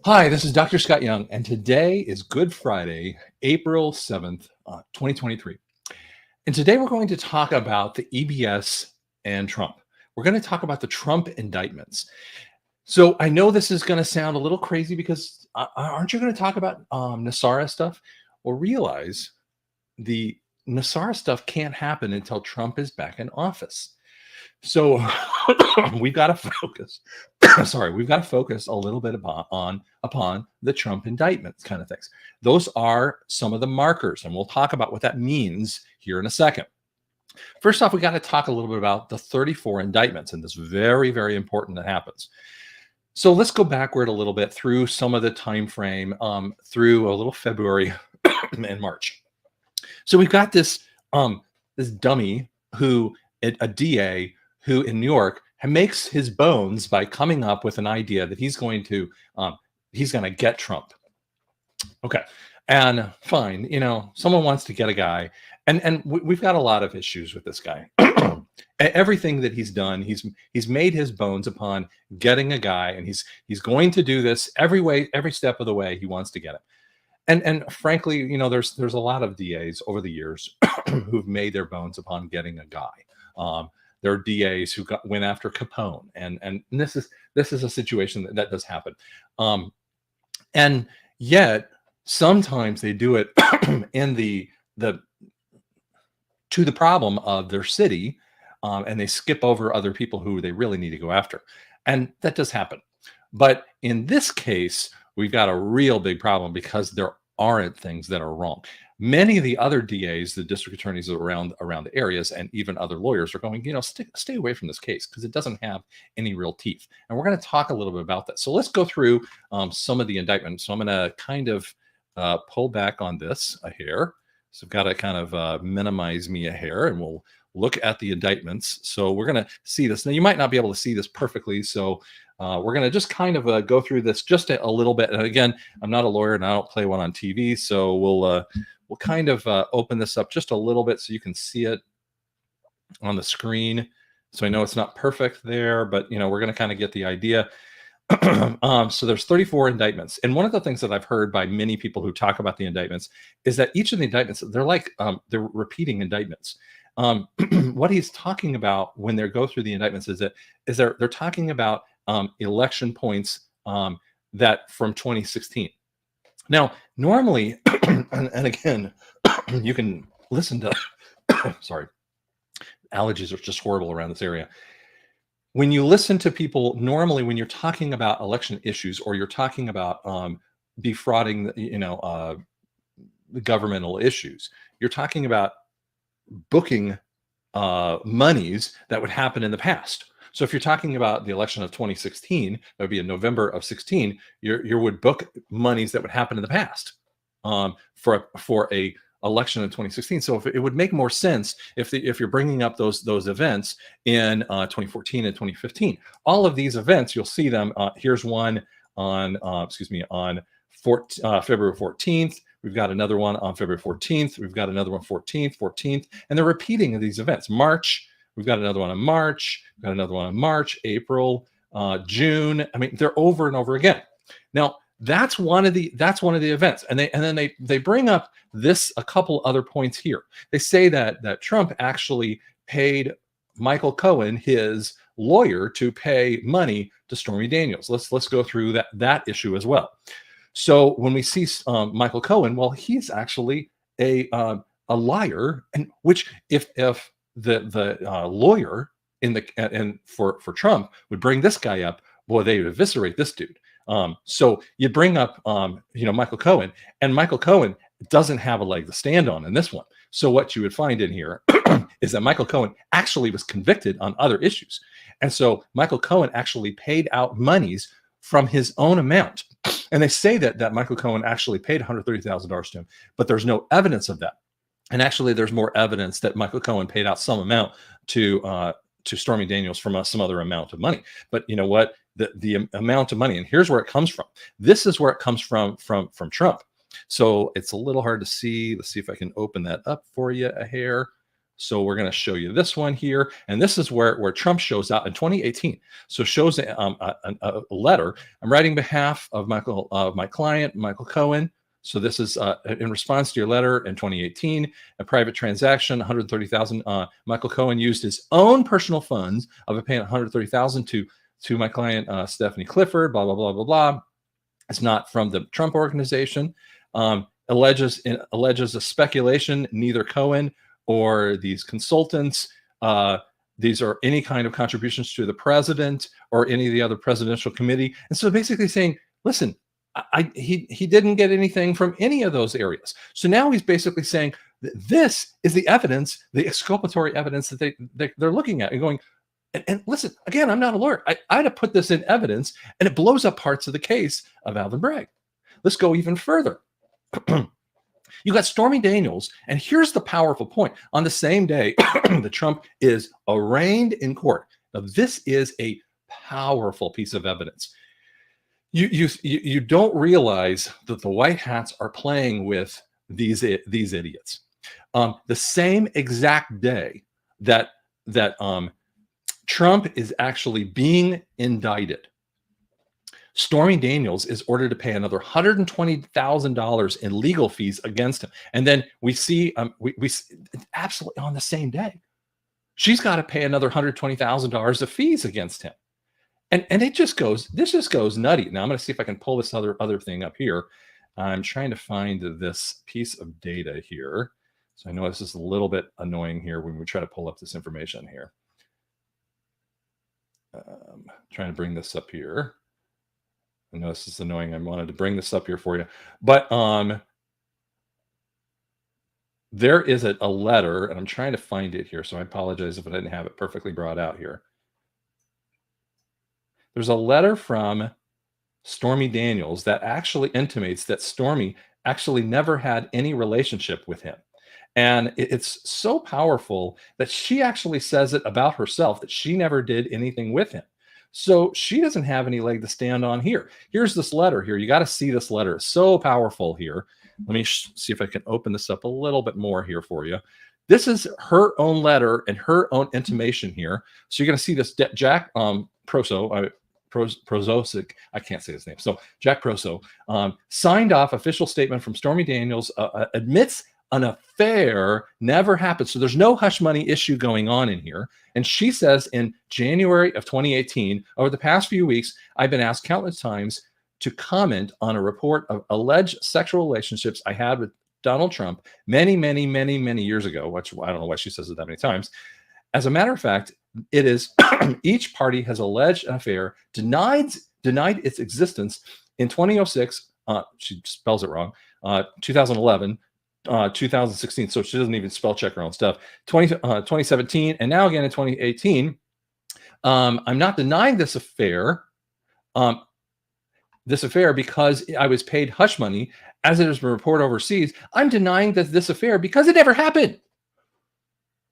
Hi, this is Dr. Scott Young, and today is Good Friday, April 7th, 2023. And today we're going to talk about the EBS and Trump. We're going to talk about the Trump indictments. So I know this is going to sound a little crazy because aren't you going to talk about Nasara stuff? Well, realize the Nasara stuff can't happen until Trump is back in office. So we've got to focus. Sorry, we've got to focus a little bit upon the Trump indictments kind of things. Those are some of the markers, and we'll talk about what that means here in a second. First off, we got to talk a little bit about the 34 indictments, and this is very, very important that happens. So let's go backward a little bit through some of the time frame, through a little February and March. So we've got this dummy who a DA who in New York makes his bones by coming up with an idea that he's going to get Trump. Okay, and fine, someone wants to get a guy, and we've got a lot of issues with this guy. Everything that he's done, he's made his bones upon getting a guy, and he's going to do this every step of the way. He wants to get it. And frankly, there's a lot of DAs over the years who've made their bones upon getting a guy. There are DAs who went after Capone, and this is a situation that does happen. And yet sometimes they do it in to the problem of their city, and they skip over other people who they really need to go after, and that does happen. But in this case, we've got a real big problem because there aren't things that are wrong. Many of the other DAs, the district attorneys around the areas, and even other lawyers are going, stay away from this case because it doesn't have any real teeth. And we're going to talk a little bit about that. So let's go through some of the indictments. So I'm going to kind of pull back on this a hair. So I've got to kind of minimize me a hair, and we'll look at the indictments. So we're going to see this. Now, you might not be able to see this perfectly, so we're going to just kind of go through this just a little bit. And again, I'm not a lawyer and I don't play one on TV, so we'll kind of open this up just a little bit so you can see it on the screen. So I know it's not perfect there, but we're going to kind of get the idea. So there's 34 indictments. And one of the things that I've heard by many people who talk about the indictments is that each of the indictments, they're like they're repeating indictments. What he's talking about when they go through the indictments is they're talking about election points that from 2016. Now, normally, and again, you can listen to, sorry, allergies are just horrible around this area. When you listen to people, normally when you're talking about election issues or you're talking about defrauding, the governmental issues, you're talking about booking monies that would happen in the past. So if you're talking about the election of 2016, that would be in November of 16, you would book monies that would happen in the past for a election in 2016. So if it would make more sense if you're bringing up those events in 2014 and 2015. All of these events, you'll see them. Here's one on February 14th. We've got another one on February 14th. We've got another one 14th, and they're repeating these events. March, we've got another one in March. We've got another one in March, April, June. I mean, they're over and over again. Now, that's one of the events, and then they bring up a couple other points here. They say that Trump actually paid Michael Cohen, his lawyer, to pay money to Stormy Daniels. Let's go through that issue as well. So when we see Michael Cohen, well, he's actually a liar, and which if the lawyer for Trump would bring this guy up, boy, they would eviscerate this dude. So you bring up Michael Cohen, and Michael Cohen doesn't have a leg to stand on in this one. So what you would find in here is that Michael Cohen actually was convicted on other issues, and so Michael Cohen actually paid out monies from his own amount. And they say that Michael Cohen actually paid $130,000 to him, but there's no evidence of that. And actually, there's more evidence that Michael Cohen paid out some amount to Stormy Daniels from some other amount of money. But you know what? The amount of money, and here's where it comes from. This is where it comes from Trump. So it's a little hard to see. Let's see if I can open that up for you a hair. So we're going to show you this one here, and this is where Trump shows up in 2018. So shows a letter. I'm writing on behalf of my client Michael Cohen. So this is in response to your letter in 2018, a private transaction, 130,000. Michael Cohen used his own personal funds of paying 130,000 to my client Stephanie Clifford. Blah blah blah blah blah. It's not from the Trump organization. Alleges a speculation. Neither Cohen or these consultants, these are any kind of contributions to the president or any of the other presidential committee. And so basically saying, listen, he didn't get anything from any of those areas. So now he's basically saying that this is the evidence, the exculpatory evidence that they're looking at and going, and listen, again, I'm not a lawyer. I had to put this in evidence, and it blows up parts of the case of Alvin Bragg. Let's go even further. You got Stormy Daniels, and here's the powerful point. On the same day that Trump is arraigned in court, now this is a powerful piece of evidence. You don't realize that the white hats are playing with these idiots. The same exact day that Trump is actually being indicted, Stormy Daniels is ordered to pay another $120,000 in legal fees against him. And then we see, we absolutely on the same day, she's got to pay another $120,000 of fees against him. And this just goes nutty. Now I'm going to see if I can pull this other thing up here. I'm trying to find this piece of data here. So I know this is a little bit annoying here when we try to pull up this information here. Trying to bring this up here. I know this is annoying. I wanted to bring this up here for you, but there is a letter, and I'm trying to find it here. So I apologize if I didn't have it perfectly brought out here. There's a letter from Stormy Daniels that actually intimates that Stormy actually never had any relationship with him. And it's so powerful that she actually says it about herself, that she never did anything with him. So she doesn't have any leg to stand on here. Here's this letter here. You got to see this letter. It's so powerful here. Let me see if I can open this up a little bit more here for you. This is her own letter and her own intimation here. So you're going to see this Jack Prososic, I can't say his name. So Jack Proso signed off official statement from Stormy Daniels, admits an affair never happened. So there's no hush money issue going on in here. And she says in January of 2018, over the past few weeks, I've been asked countless times to comment on a report of alleged sexual relationships I had with Donald Trump many, many, many, many years ago, which I don't know why she says it that many times. As a matter of fact, it is each party has alleged an affair, denied its existence in 2006. She spells it wrong. 2011. 2016, so she doesn't even spell check her own stuff. 2017, and now again in 2018. I'm not denying this affair because I was paid hush money, as it has been reported overseas. I'm denying that this affair because it never happened.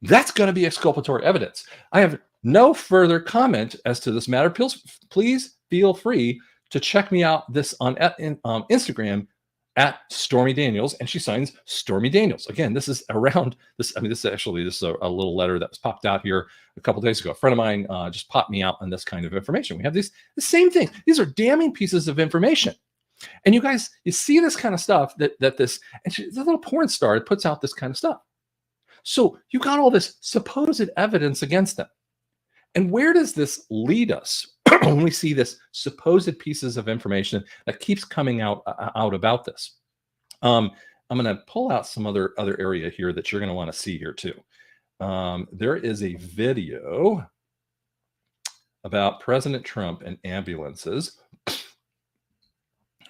That's going to be exculpatory evidence. I have no further comment as to this matter. Please feel free to check me out this on Instagram at Stormy Daniels, and she signs Stormy Daniels. Again, this is around this. I mean, this is a little letter that was popped out here a couple days ago. A friend of mine just popped me out on this kind of information. We have the same thing. These are damning pieces of information. And you guys, you see this kind of stuff the little porn star that puts out this kind of stuff. So you got all this supposed evidence against them. And where does this lead us when we see this supposed pieces of information that keeps coming out about this? I'm going to pull out some other area here that you're going to want to see here too. There is a video about President Trump and ambulances.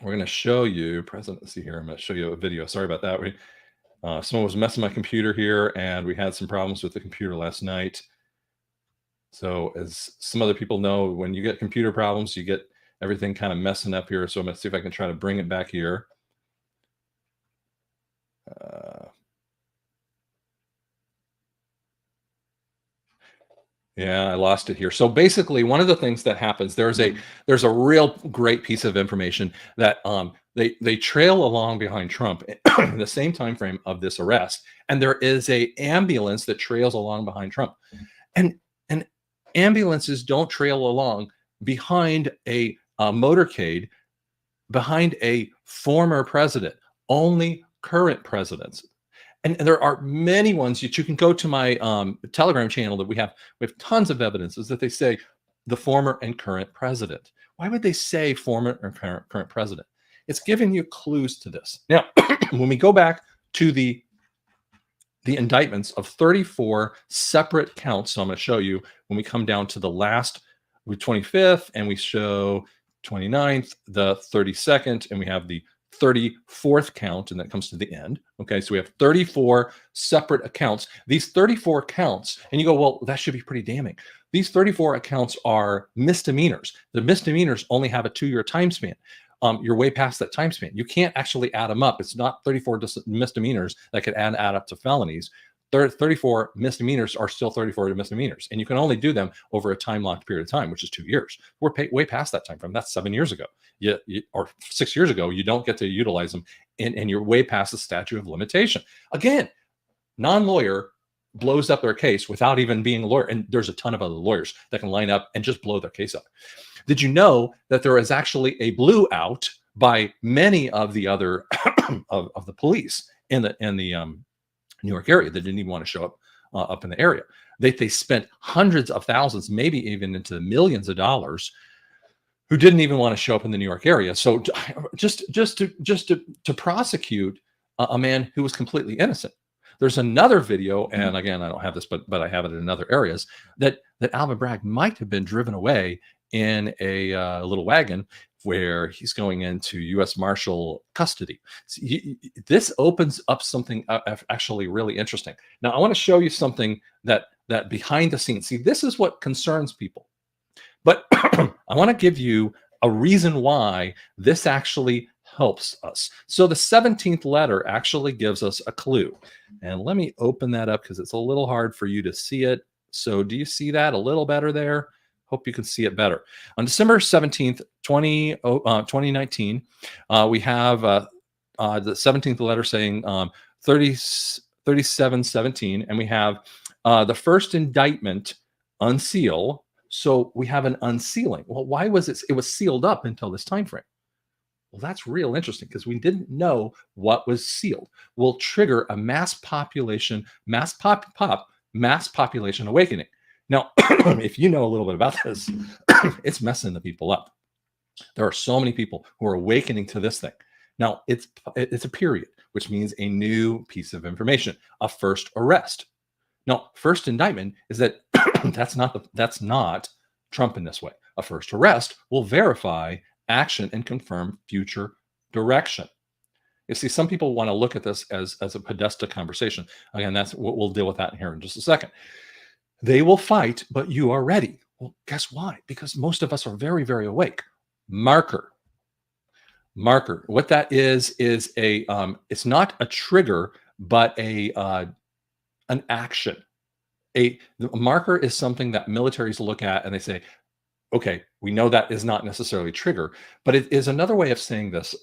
We're going to show you Let's see here. I'm going to show you a video. Sorry about that. Someone was messing my computer here, and we had some problems with the computer last night. So as some other people know, when you get computer problems, you get everything kind of messing up here. So I'm going to see if I can try to bring it back here. Yeah, I lost it here. So basically, one of the things that happens, there's a real great piece of information that they trail along behind Trump in the same time frame of this arrest, and there is a ambulance that trails along behind Trump, and and ambulances don't trail along behind a motorcade behind a former president. Only current presidents. And there are many ones that you can go to my Telegram channel that we have tons of evidences that they say the former and current president. Why would they say former or current president? It's giving you clues to this. Now, when we go back to the indictments of 34 separate counts, so I'm going to show you when we come down to the last 25th, and we show 29th, the 32nd, and we have the 34th count, and that comes to the end. Okay, so we have 34 separate accounts. These 34 counts, and you go, well, that should be pretty damning. These 34 accounts are misdemeanors. The misdemeanors only have a 2-year time span. You're way past that time span. You can't actually add them up. It's not 34 misdemeanors that could add up to felonies. 34 misdemeanors are still 34 misdemeanors, and you can only do them over a time-locked period of time, which is 2 years. We're way past that time frame. That's 7 years ago, or 6 years ago. You don't get to utilize them, and you're way past the statute of limitation. Again, non-lawyer blows up their case without even being a lawyer, and there's a ton of other lawyers that can line up and just blow their case up. Did you know that there is actually a blue out by many of the other of the police in the New York area that didn't even want to show up in the area? They spent hundreds of thousands, maybe even into the millions of dollars, who didn't even want to show up in the New York area. So just to prosecute a man who was completely innocent. There's another video, and again, I don't have this, but I have it in other areas, that Alvin Bragg might have been driven away in a little wagon where he's going into U.S. Marshal custody. So this opens up something actually really interesting. Now, I want to show you something that behind the scenes. See, this is what concerns people. But I want to give you a reason why this actually helps us. So the 17th letter actually gives us a clue. And let me open that up because it's a little hard for you to see it. So do you see that a little better there? Hope you can see it better. On December 17th, 2019, we have the 17th letter saying 3717, and we have the first indictment unseal. So we have an unsealing. Well, why was it? It was sealed up until this time frame. Well, that's real interesting because we didn't know what was sealed. Will trigger a mass population awakening. Now, if you know a little bit about this, it's messing the people up. There are so many people who are awakening to this thing. Now, it's a period, which means a new piece of information, a first arrest. Now, first indictment is that that's not Trump in this way. A first arrest will verify action and confirm future direction. You see, some people want to look at this as a Podesta conversation. Again, that's what we'll deal with that here in just a second. They will fight, but you are ready. Well, guess why? Because most of us are very, very awake. Marker. What that is a it's not a trigger, but an action. A marker is something that militaries look at and they say, okay, we know that is not necessarily trigger, but it is another way of saying this.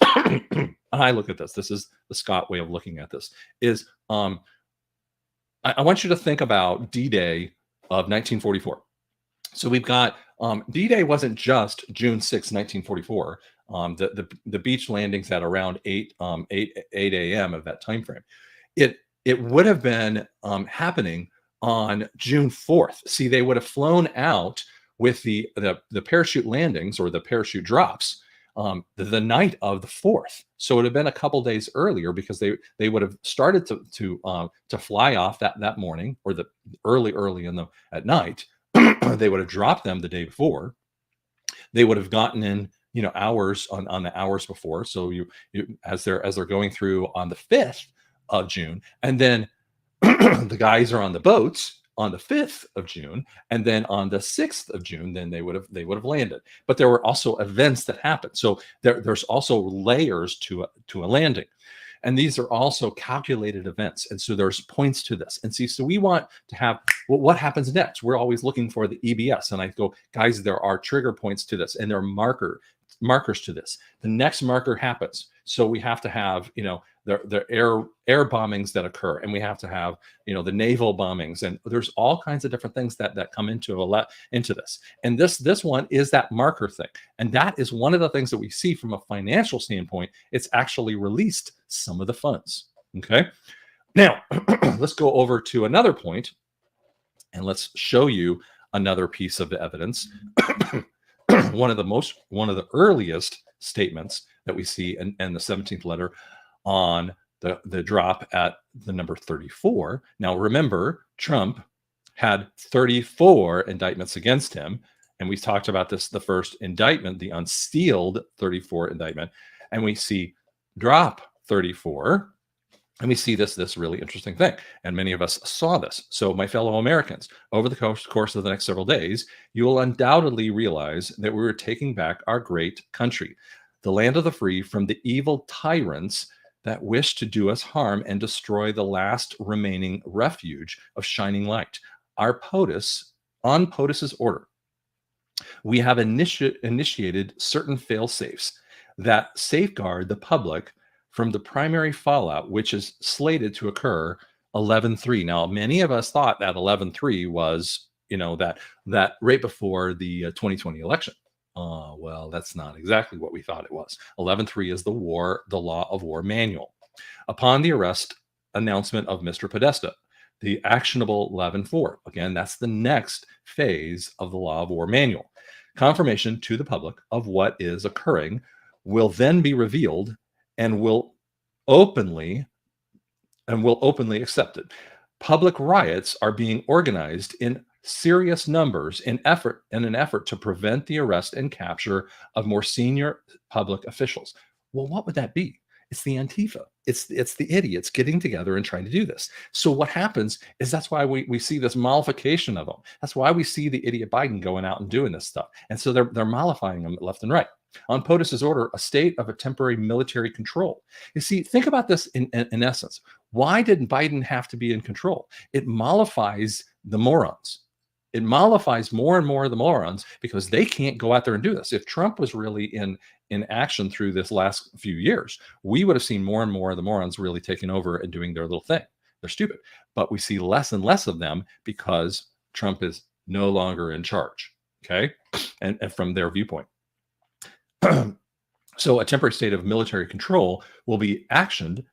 I look at this. This is the Scott way of looking at this. Is I want you to think about D-Day of 1944. So we've got D-Day wasn't just June 6, 1944. The beach landings at around 8 a.m. of that time frame. It would have been happening on June 4th. See, they would have flown out with the parachute landings or the parachute drops the night of the 4th. So it would have been a couple days earlier because they would have started to fly off that morning or the early at night. They would have dropped them the day before. They would have gotten in hours on the hours before. So you as they're going through on the 5th of June, and then the guys are on the boats on the 5th of June, and then on the 6th of June, then they would have landed. But there were also events that happened. So there's also layers to a landing. And these are also calculated events. And so there's points to this. And see, so we want to have, well, what happens next? We're always looking for the EBS. And I go, guys, there are trigger points to this, and there are markers to this. The next marker happens. So we have to have, the air bombings that occur, and we have to have, the naval bombings, and there's all kinds of different things that come into this. And this one is that marker thing. And that is one of the things that we see from a financial standpoint. It's actually released some of the funds. Okay. Now let's go over to another point, and let's show you another piece of the evidence. One of the earliest statements that we see in the 17th letter on the drop at the number 34. Now, remember, Trump had 34 indictments against him. And we talked about this, the first indictment, the unsealed 34 indictment. And we see drop 34. And we see this really interesting thing. And many of us saw this. So my fellow Americans, over the course of the next several days, you will undoubtedly realize that we were taking back our great country, the land of the free, from the evil tyrants that wish to do us harm and destroy the last remaining refuge of shining light. On POTUS's order, we have initiated certain fail-safes that safeguard the public from the primary fallout, which is slated to occur 11/3. Now, many of us thought that 11/3 was, that right before the 2020 election. Well, that's not exactly what we thought it was. 11/3 is the law of war manual. Upon the arrest announcement of Mr. Podesta, the actionable 11/4. Again, that's the next phase of the law of war manual. Confirmation to the public of what is occurring will then be revealed and will openly accept it. Public riots are being organized in serious numbers in an effort to prevent the arrest and capture of more senior public officials. Well, what would that be? It's the Antifa. It's the idiots getting together and trying to do this. So what happens is that's why we see this mollification of them. That's why we see the idiot Biden going out and doing this stuff. And so they're mollifying them left and right. On POTUS's order, a state of a temporary military control. You see, think about this in essence. Why didn't Biden have to be in control? It mollifies the morons. It mollifies more and more of the morons because they can't go out there and do this. If Trump was really in action through this last few years, we would have seen more and more of the morons really taking over and doing their little thing. They're stupid. But we see less and less of them because Trump is no longer in charge. Okay. And from their viewpoint. So a temporary state of military control will be actioned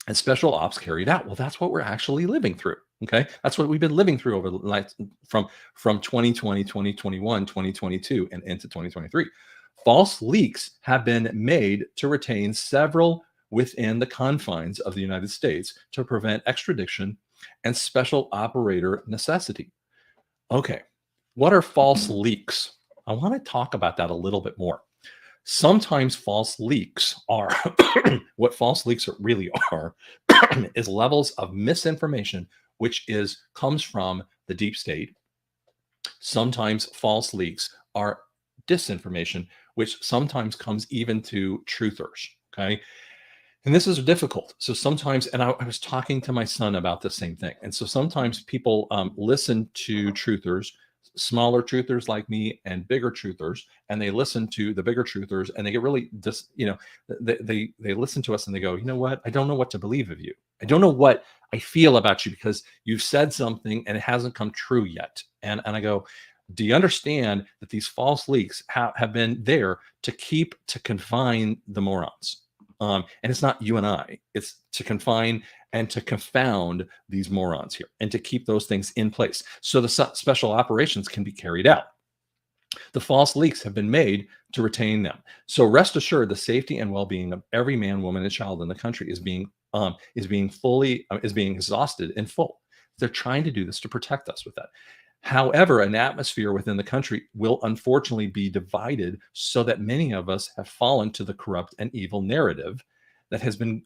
and special ops carried out. Well, that's what we're actually living through. Okay. That's what we've been living through over the last, from 2020, 2021, 2022, and into 2023. False leaks have been made to retain several within the confines of the United States to prevent extradition and special operator necessity. Okay. What are false leaks? I want to talk about that a little bit more. Sometimes false leaks are what false leaks really are is levels of misinformation, which comes from the deep state. Sometimes false leaks are disinformation, which sometimes comes even to truthers. Okay. And this is difficult. So sometimes, and I was talking to my son about the same thing. And so sometimes people listen to truthers, smaller truthers like me and bigger truthers, and they listen to the bigger truthers and they get really they listen to us and they go, you know what? I don't know what to believe of you. I don't know what I feel about you because you've said something and it hasn't come true yet. And I go, do you understand that these false leaks have been there to confine the morons? And it's not you and I, it's to confine and to confound these morons here and to keep those things in place so the special operations can be carried out. The false leaks have been made to retain them. So rest assured, the safety and well-being of every man, woman, and child in the country is being exhausted in full. They're trying to do this to protect us with that. However, an atmosphere within the country will unfortunately be divided so that many of us have fallen to the corrupt and evil narrative that has been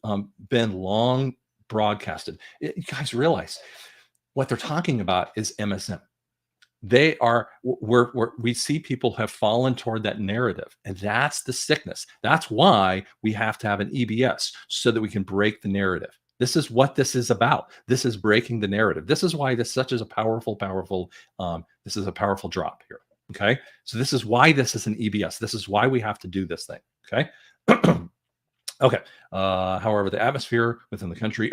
long broadcasted. You guys realize what they're talking about is MSM. They are we see people have fallen toward that narrative, and that's the sickness. That's why we have to have an EBS so that we can break the narrative. This is what this is about. This is breaking the narrative. This is why this such is a powerful this is a powerful drop here. Okay, so this is why this is an EBS. This is why we have to do this thing. Okay. Okay. However, the atmosphere within the country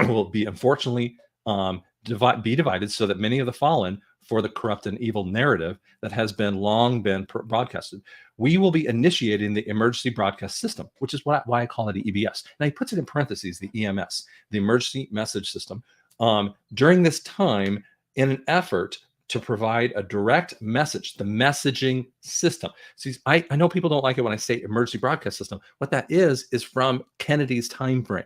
will be unfortunately be divided so that many of the fallen for the corrupt and evil narrative that has been long been broadcasted. We will be initiating the emergency broadcast system, which is why I call it the EBS. Now he puts it in parentheses, the EMS, the emergency message system, during this time in an effort to provide a direct message, the messaging system. See, I know people don't like it when I say emergency broadcast system. What that is from Kennedy's time frame.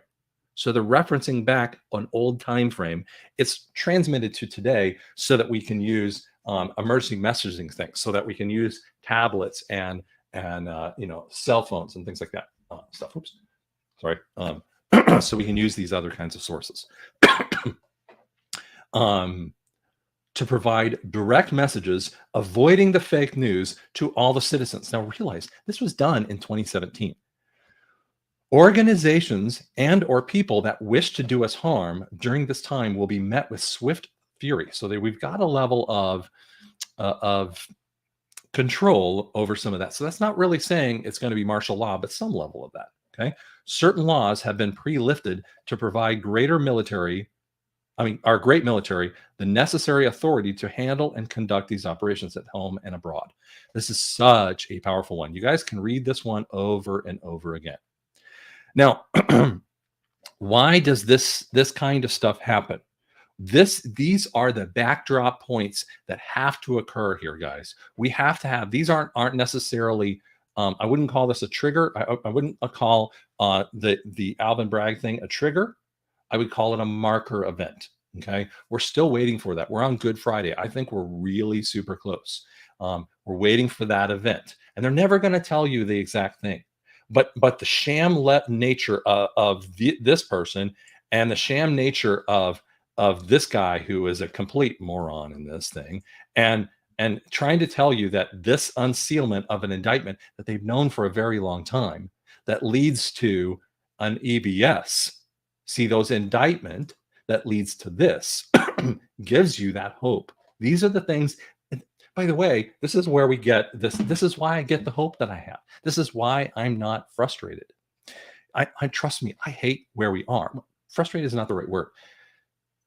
So they're referencing back an old time frame. It's transmitted to today so that we can use emergency messaging things, so that we can use tablets and cell phones and things like that stuff. Oops, sorry. So we can use these other kinds of sources to provide direct messages, avoiding the fake news to all the citizens. Now realize this was done in 2017. Organizations and or people that wish to do us harm during this time will be met with swift fury. So that we've got a level of control over some of that. So that's not really saying it's going to be martial law, but some level of that. Okay. Certain laws have been pre-lifted to provide our great military, the necessary authority to handle and conduct these operations at home and abroad. This is such a powerful one. You guys can read this one over and over again. Now, why does this kind of stuff happen? These are the backdrop points that have to occur here, guys. We have to have these aren't necessarily. I wouldn't call this a trigger. I wouldn't call the Alvin Bragg thing a trigger. I would call it a marker event. Okay, we're still waiting for that. We're on Good Friday. I think we're really super close. We're waiting for that event, and they're never going to tell you the exact thing. But the sham nature of this person and the sham nature of this guy who is a complete moron in this thing, and trying to tell you that this unsealment of an indictment that they've known for a very long time that leads to an EBS. See, those indictment that leads to this gives you that hope. These are the things. By the way, this is where we get this. This is why I get the hope that I have. This is why I'm not frustrated. I trust me, I hate where we are. Frustrated is not the right word.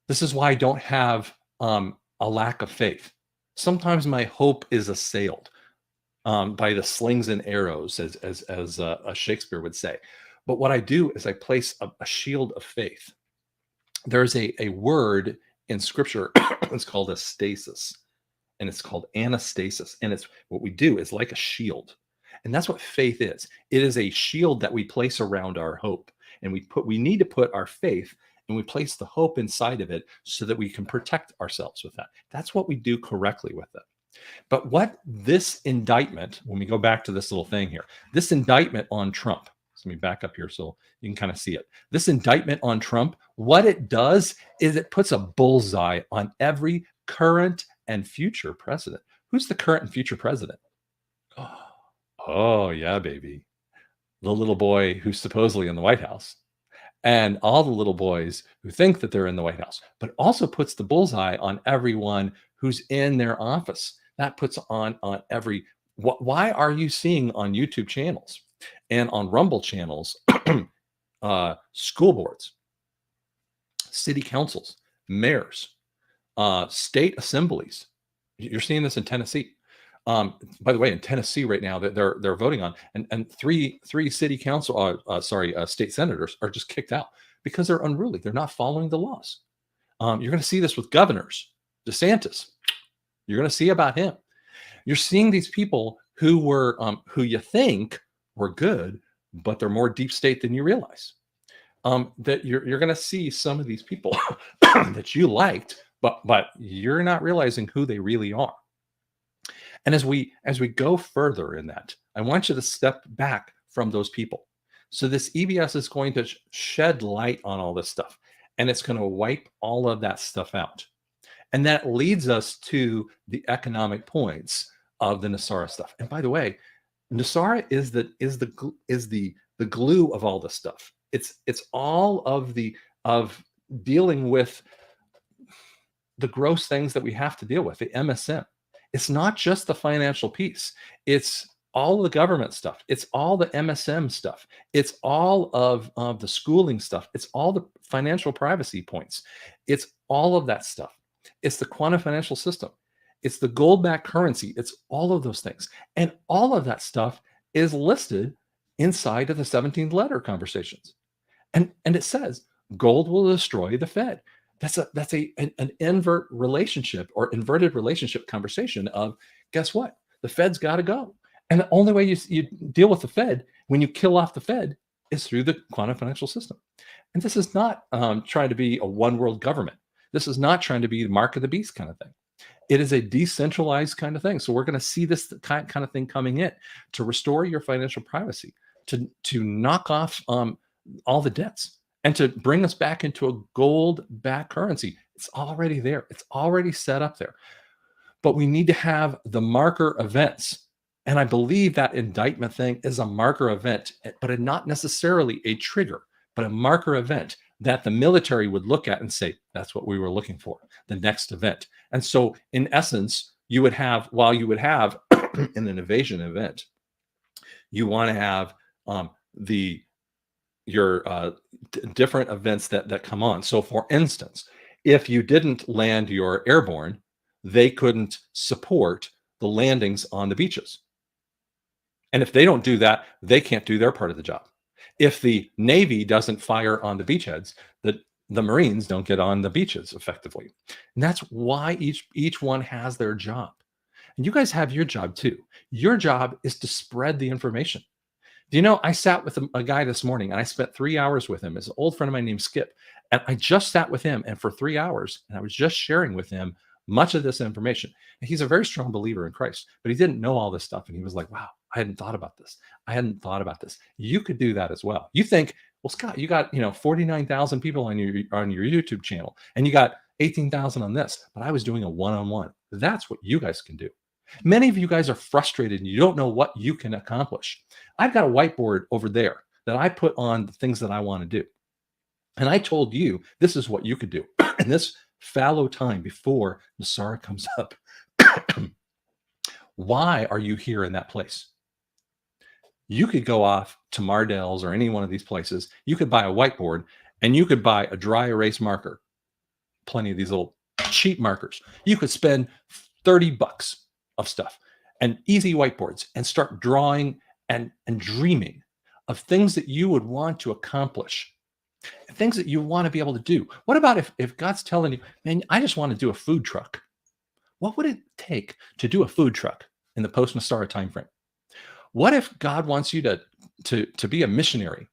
This is why I don't have a lack of faith. Sometimes my hope is assailed by the slings and arrows, as Shakespeare would say. But what I do is I place a shield of faith. There's a word in Scripture. It's called a stasis. And it's called anastasis. And it's what we do is like a shield. And that's what faith is. It is a shield that we place around our hope. And we need to put our faith and we place the hope inside of it so that we can protect ourselves with that. That's what we do correctly with it. But what this indictment, when we go back to this little thing here, this indictment on Trump, so let me back up here so you can kind of see it. This indictment on Trump, what it does is it puts a bullseye on every current and future president. Who's the current and future president? Oh, yeah, baby. The little boy who's supposedly in the White House and all the little boys who think that they're in the White House, but also puts the bullseye on everyone who's in their office. That puts on every. Why are you seeing on YouTube channels and on Rumble channels, school boards, city councils, mayors, state assemblies? You're seeing this in Tennessee. By the way, in Tennessee right now, that they're voting on, and three city council, state senators are just kicked out because they're unruly. They're not following the laws. You're going to see this with governors. DeSantis, you're going to see about him. You're seeing these people who were who you think were good, but they're more deep state than you realize. That you're going to see some of these people that you liked, but you're not realizing who they really are. And as we go further in that, I want you to step back from those people. So this EBS is going to shed light on all this stuff, and it's going to wipe all of that stuff out. And that leads us to the economic points of the Nasara stuff. And by the way, Nasara is the glue of all this stuff. It's all of dealing with the gross things that we have to deal with, the MSM. It's not just the financial piece. It's all the government stuff. It's all the MSM stuff. It's all of the schooling stuff. It's all the financial privacy points. It's all of that stuff. It's the quantum financial system. It's the gold backed currency. It's all of those things. And all of that stuff is listed inside of the 17th letter conversations. And it says gold will destroy the Fed. That's an invert relationship or inverted relationship conversation of guess what? The Fed's got to go. And the only way you deal with the Fed when you kill off the Fed is through the quantum financial system. And this is not trying to be a one world government. This is not trying to be the mark of the beast kind of thing. It is a decentralized kind of thing. So we're going to see this kind of thing coming in to restore your financial privacy, to knock off all the debts, and to bring us back into a gold-backed currency. It's already there. It's already set up there. But we need to have the marker events. And I believe that indictment thing is a marker event, but not necessarily a trigger, but a marker event that the military would look at and say, that's what we were looking for, the next event. And so, in essence, while you would have in an invasion event, you want to have the your different events that come on. So, for instance, if you didn't land your airborne, they couldn't support the landings on the beaches. And if they don't do that, they can't do their part of the job. If the Navy doesn't fire on the beachheads, the Marines don't get on the beaches effectively. And that's why each one has their job. And you guys have your job too. Your job is to spread the information. Do you know, I sat with a guy this morning and I spent 3 hours with him. It's an old friend of mine named Skip. And I just sat with him and for 3 hours, and I was just sharing with him much of this information. And he's a very strong believer in Christ, but he didn't know all this stuff. And he was like, wow, I hadn't thought about this. I hadn't thought about this. You could do that as well. You think, well, Scott, you got 49,000 people on your YouTube channel, and you got 18,000 on this, but I was doing a one-on-one. That's what you guys can do. Many of you guys are frustrated and you don't know what you can accomplish. I've got a whiteboard over there that I put on the things that I want to do. And I told you this is what you could do in this fallow time before Nasara comes up. Why are you here in that place? You could go off to Mardell's or any one of these places. You could buy a whiteboard and you could buy a dry erase marker. Plenty of these little cheap markers. You could spend $30 of stuff and easy whiteboards and start drawing and dreaming of things that you would want to accomplish, things that you want to be able to do. What about if God's telling you, man, I just want to do a food truck? What would it take to do a food truck in the post-Nasara timeframe? What if God wants you to be a missionary?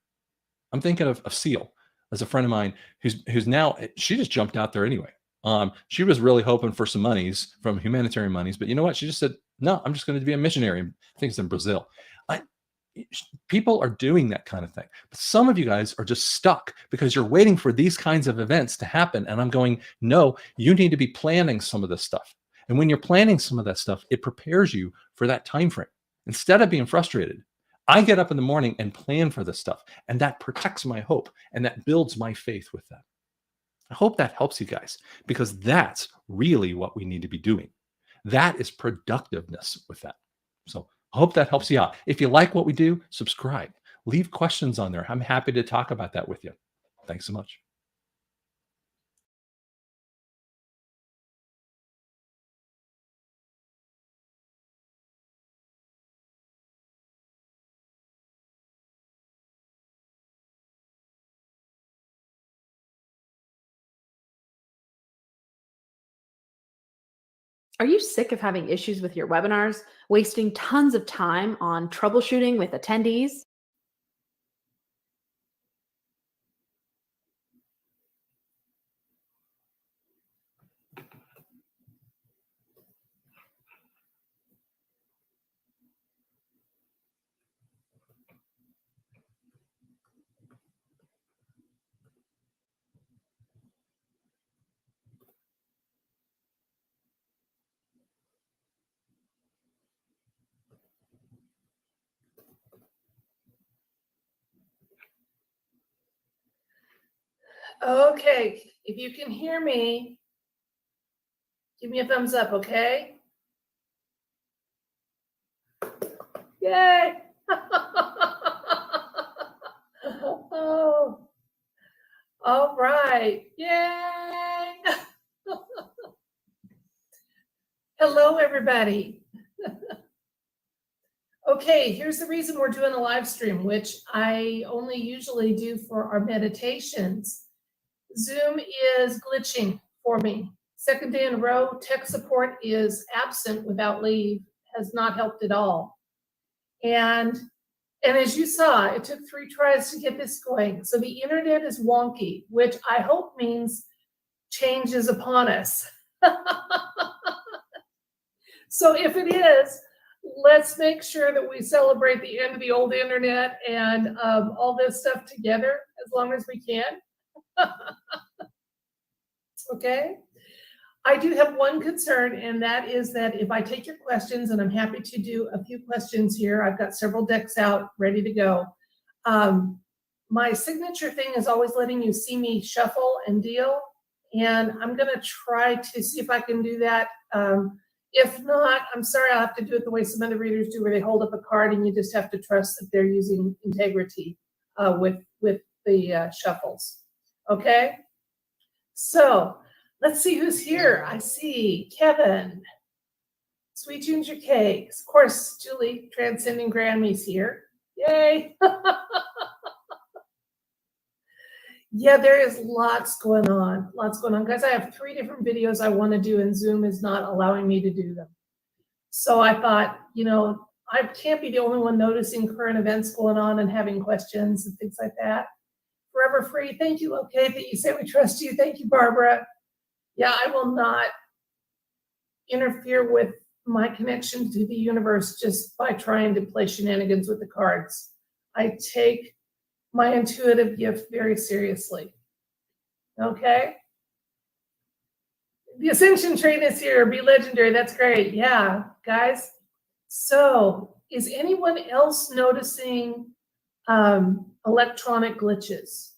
I'm thinking of Seal as a friend of mine who's now, she just jumped out there anyway. She was really hoping for some monies from humanitarian monies, but you know what? She just said, no, I'm just going to be a missionary. I think it's in Brazil. People are doing that kind of thing. But some of you guys are just stuck because you're waiting for these kinds of events to happen. And I'm going, no, you need to be planning some of this stuff. And when you're planning some of that stuff, it prepares you for that time frame. Instead of being frustrated, I get up in the morning and plan for this stuff. And that protects my hope. And that builds my faith with that. I hope that helps you guys, because that's really what we need to be doing. That is productiveness with that. So I hope that helps you out. If you like what we do, subscribe. Leave questions on there. I'm happy to talk about that with you. Thanks so much. Are you sick of having issues with your webinars, wasting tons of time on troubleshooting with attendees? Okay, if you can hear me, give me a thumbs up, okay? Yay! Oh, all right. Yay! Hello, everybody. Okay, here's the reason we're doing a live stream, which I only usually do for our meditations. Zoom is glitching for me. Second day in a row, tech support is absent without leave, has not helped at all. And as you saw, it took 3 tries to get this going. So the internet is wonky, which I hope means change is upon us. So if it is, let's make sure that we celebrate the end of the old internet and all this stuff together as long as we can. Okay. I do have one concern, and that is that if I take your questions, and I'm happy to do a few questions here, I've got several decks out ready to go. My signature thing is always letting you see me shuffle and deal, and I'm going to try to see if I can do that. If not, I'm sorry, I'll have to do it the way some other readers do, where they hold up a card and you just have to trust that they're using integrity with the shuffles. Okay? So let's see who's here. I see Kevin, Sweet Ginger Cakes. Of course, Julie, Transcending Grammys here. Yay! Yeah, there is lots going on. Lots going on. Guys, I have 3 different videos I want to do, and Zoom is not allowing me to do them. So I thought, you know, I can't be the only one noticing current events going on and having questions and things like that. Forever Free, thank you, okay, that you say we trust you. Thank you, Barbara. Yeah, I will not interfere with my connection to the universe just by trying to play shenanigans with the cards. I take my intuitive gift very seriously. Okay? The Ascension train is here. Be legendary. That's great. Yeah, guys. So, is anyone else noticing electronic glitches?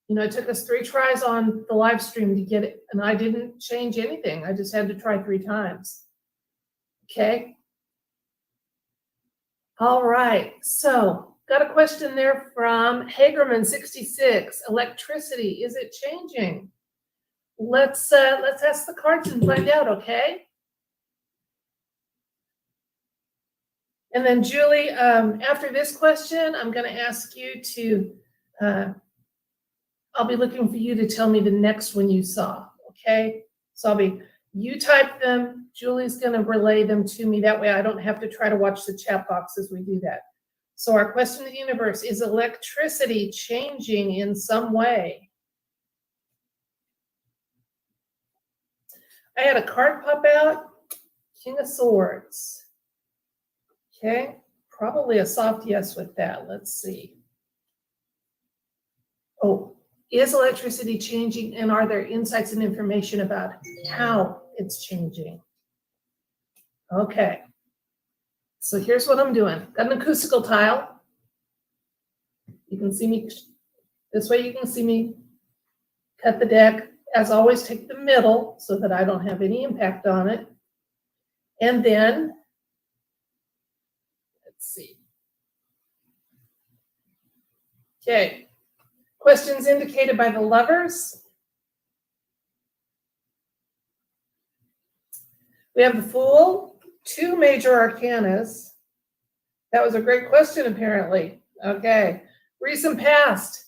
You know, it took us 3 tries on the live stream to get it, and I didn't change anything. I just had to try 3 times. Okay? All right. So, got a question there from Hagerman66. Electricity, is it changing? Let's ask the cards and find out, okay? And then Julie, after this question, I'm going to ask you to, I'll be looking for you to tell me the next one you saw, okay? So you type them, Julie's going to relay them to me. That way I don't have to try to watch the chat box as we do that. So our question to the universe, is electricity changing in some way? I had a card pop out, King of Swords. Okay, probably a soft yes with that. Let's see. Oh, is electricity changing, and are there insights and information about how it's changing? Okay. So here's what I'm doing. Got an acoustical tile. You can see me, this way you can see me cut the deck. As always, take the middle so that I don't have any impact on it. And then, let's see. Okay. Questions indicated by the lovers. We have the Fool, 2 major arcanas. That was a great question, apparently. Okay. Recent past.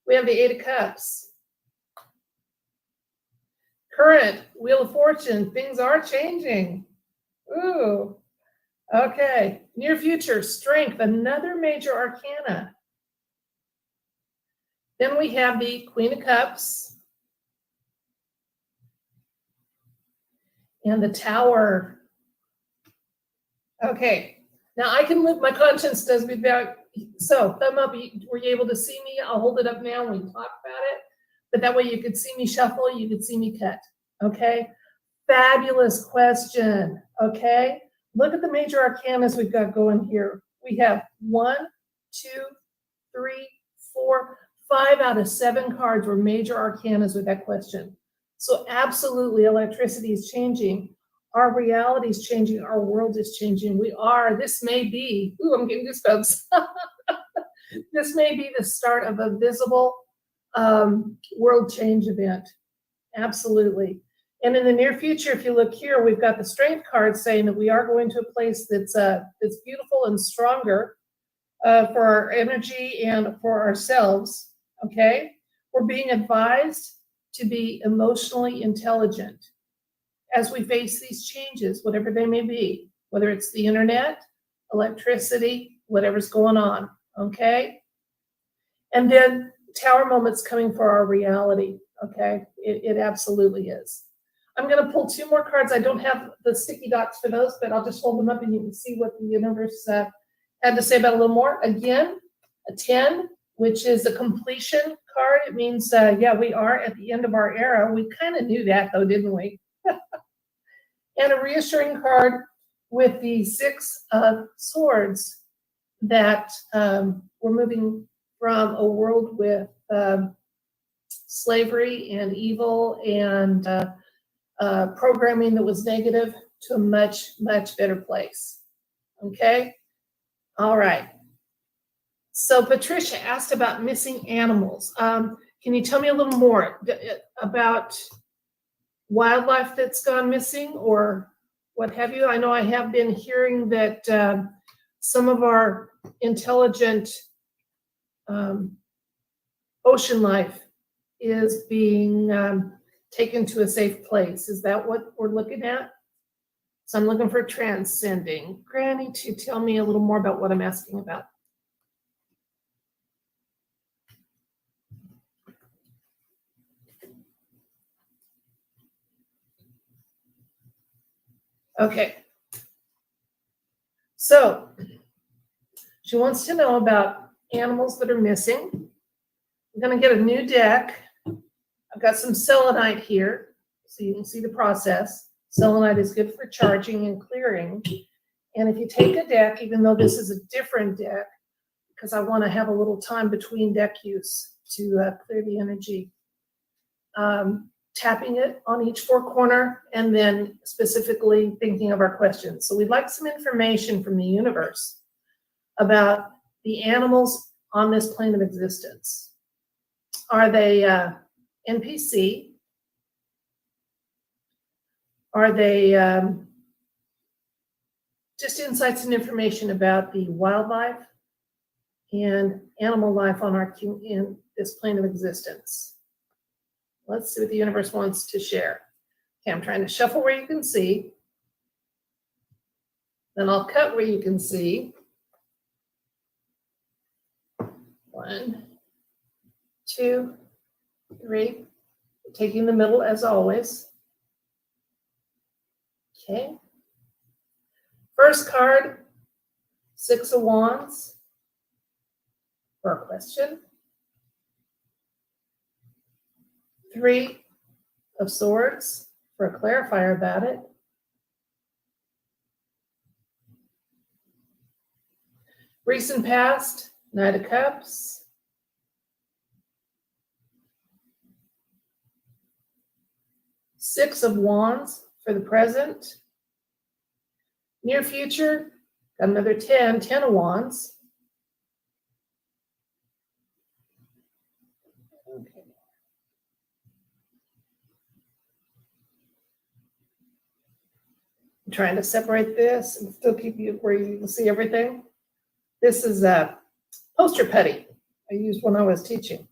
We have the 8 of Cups. Current, Wheel of Fortune. Things are changing. Ooh. Okay. Near future, Strength, another major arcana. Then we have the Queen of Cups. And the Tower. Okay. Now I can live, my conscience does me back. So thumb up, were you able to see me? I'll hold it up now and we can talk about it. But that way you could see me shuffle, you could see me cut. Okay? Fabulous question. Okay? Look at the major arcanas we've got going here. We have 1, 2, 3, 4, 5 out of 7 cards were major arcanas with that question. So absolutely, electricity is changing. Our reality is changing. Our world is changing. This may be, ooh, I'm getting goosebumps. This may be the start of a visible world change event. Absolutely. And in the near future, if you look here, we've got the strength card saying that we are going to a place that's beautiful and stronger for our energy and for ourselves. Okay? We're being advised to be emotionally intelligent as we face these changes, whatever they may be, whether it's the internet, electricity, whatever's going on. Okay? And then tower moments coming for our reality. Okay? It absolutely is. I'm going to pull 2 more cards. I don't have the sticky dots for those, but I'll just hold them up and you can see what the universe had to say about it a little more. Again, a 10, which is a completion card. It means, yeah, we are at the end of our era. We kind of knew that, though, didn't we? And a reassuring card with the 6 of Swords that we're moving from a world with slavery and evil and programming that was negative to a much, much better place. Okay? All right. So Patricia asked about missing animals. Can you tell me a little more about wildlife that's gone missing or what have you? I know I have been hearing that some of our intelligent ocean life is being taken to a safe place. Is that what we're looking at? So I'm looking for transcending. Granny, to tell me a little more about what I'm asking about. Okay. So she wants to know about animals that are missing. I'm going to get a new deck. I've got some selenite here, so you can see the process. Selenite is good for charging and clearing. And if you take a deck, even though this is a different deck, because I want to have a little time between deck use to clear the energy, tapping it on each 4 corner and then specifically thinking of our questions. So we'd like some information from the universe about the animals on this plane of existence. Are they NPC? Are they just insights and information about the wildlife and animal life on in this plane of existence? Let's see what the universe wants to share. Okay, I'm trying to shuffle where you can see. Then I'll cut where you can see. 1, 2, 3. Taking the middle as always. Okay. First card, 6 of Wands for a question. 3 of Swords for a clarifier about it. Recent past, Knight of Cups. Six of Wands for the present. Near future, got another 10 of Wands. Okay. I'm trying to separate this and still keep you where you can see everything. This is a poster putty I used when I was teaching.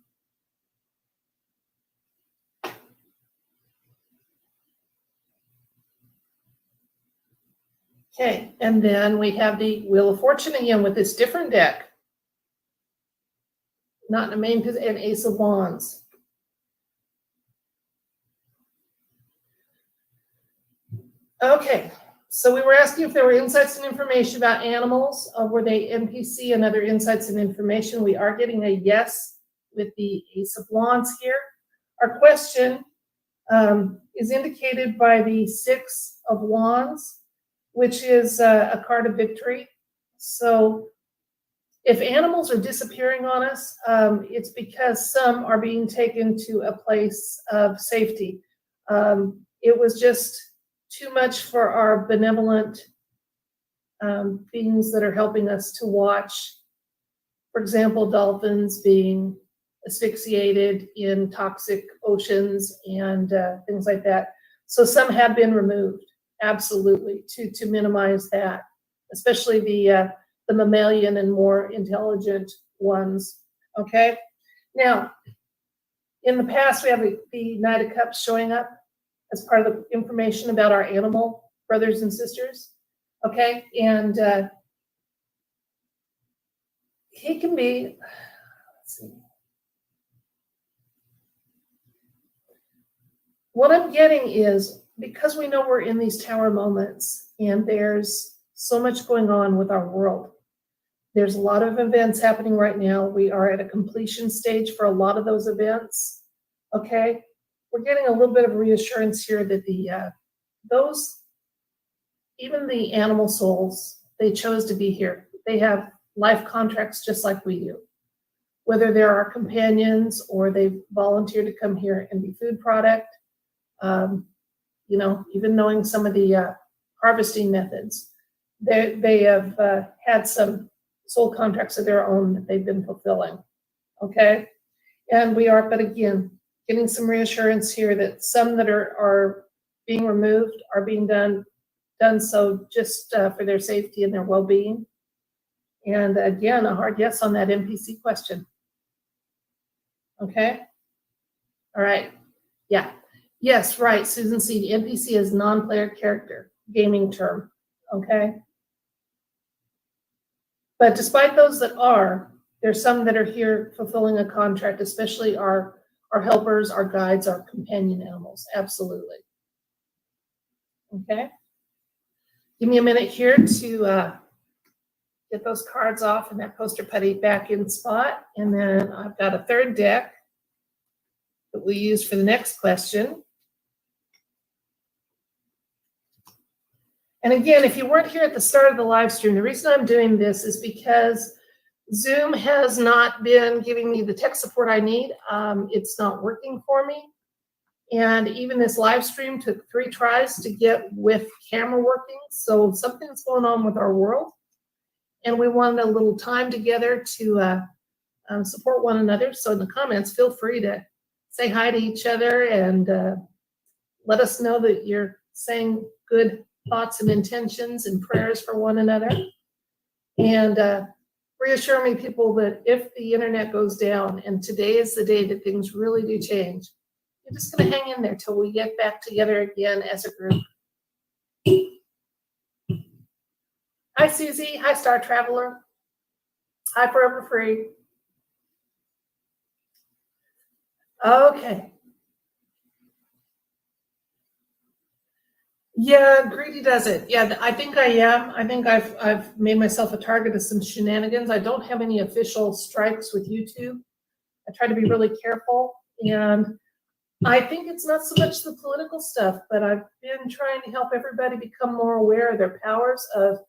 Okay, and then we have the Wheel of Fortune again with this different deck. Not in the main position, and Ace of Wands. Okay, so we were asking if there were insights and information about animals. Were they NPC and other insights and information? We are getting a yes with the Ace of Wands here. Our question is indicated by the 6 of Wands, which is a card of victory. So If animals are disappearing on us, it's because some are being taken to a place of safety. It was just too much for our benevolent beings that are helping us to watch, for example, dolphins being asphyxiated in toxic oceans and things like that. So some have been removed, absolutely, to minimize that, especially the mammalian and more intelligent ones. Okay. Now, in the past, we have the Knight of Cups showing up as part of the information about our animal brothers and sisters. Okay, and he can be, let's see. What I'm getting is, because we know we're in these tower moments and there's so much going on with our world, there's a lot of events happening right now. We are at a completion stage for a lot of those events. Okay, we're getting a little bit of reassurance here that even the animal souls, they chose to be here. They have life contracts just like we do. Whether they're our companions or they volunteer to come here and be food product, you know, even knowing some of the harvesting methods, they have had some soul contracts of their own that they've been fulfilling. Okay, and we are, but again, getting some reassurance here that some that are being removed are being done so just for their safety and their well-being. And again, a hard yes on that NPC question. Okay. All right. Yeah. Yes, right, Susan C. The NPC is non-player character, gaming term. Okay. But despite those that are, there's some that are here fulfilling a contract, especially our helpers, our guides, our companion animals. Absolutely. Okay. Give me a minute here to get those cards off and that poster putty back in spot. And then I've got a third deck that we use for the next question. And again, if you weren't here at the start of the live stream, the reason I'm doing this is because Zoom has not been giving me the tech support I need. It's not working for me. And even this live stream took 3 tries to get with camera working. So something's going on with our world. And we wanted a little time together to support one another. So in the comments, feel free to say hi to each other and let us know that you're saying good thoughts and intentions and prayers for one another. And reassure me, people, that if the internet goes down, and today is the day that things really do change, you're just going to hang in there till we get back together again as a group. Hi, Susie. Hi, Star Traveler. Hi, Forever Free. Okay. Yeah, greedy does it. Yeah, I think I am. I think I've made myself a target of some shenanigans. I don't have any official strikes with YouTube. I try to be really careful, and I think it's not so much the political stuff, but I've been trying to help everybody become more aware of their powers of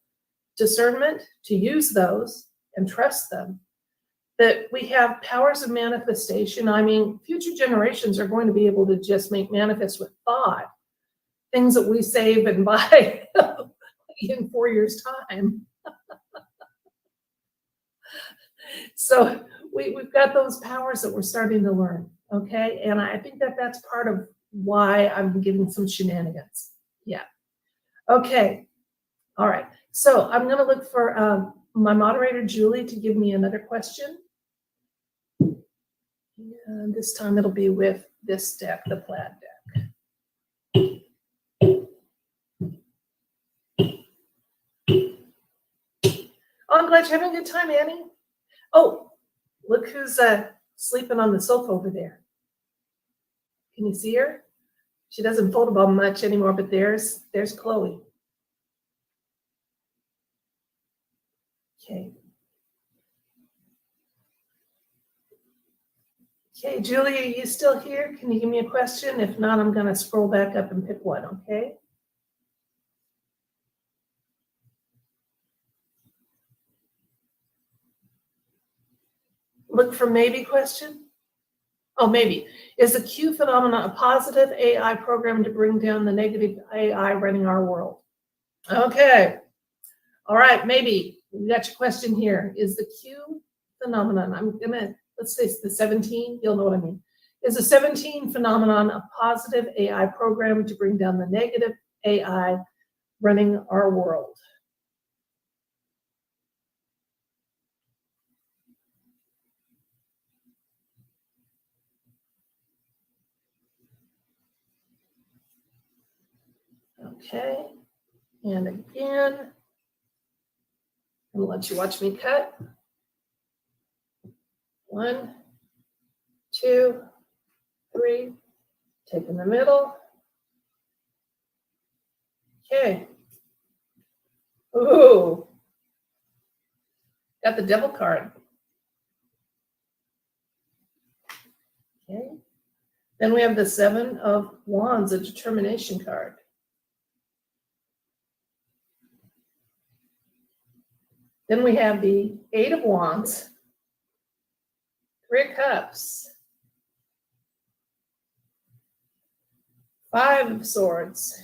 discernment, to use those and trust them. That we have powers of manifestation. I mean, future generations are going to be able to just make manifest with thought things that we save and buy in 4 years' time. So we've got those powers that we're starting to learn. Okay, and I think that that's part of why I'm giving some shenanigans. Yeah. Okay. All right. So I'm going to look for my moderator, Julie, to give me another question. And this time it'll be with this deck, the plaid deck. Oh, I'm glad you're having a good time, Annie. Oh, look who's sleeping on the sofa over there. Can you see her? She doesn't photobomb much anymore, but there's Chloe. Okay. Okay, Julie, are you still here? Can you give me a question? If not, I'm going to scroll back up and pick one, okay? Look for maybe question. Oh, maybe. Is the Q phenomenon a positive AI program to bring down the negative AI running our world? Okay. All right, maybe. We got your question here. Is the Q phenomenon, let's say it's the 17, you'll know what I mean. Is the 17 phenomenon a positive AI program to bring down the negative AI running our world? Okay, and again, I'm gonna let you watch me cut. 1, 2, 3, take in the middle. Okay. Ooh, got the devil card. Okay, then we have the 7 of Wands, a determination card. Then we have the 8 of Wands, 3 of Cups, 5 of Swords,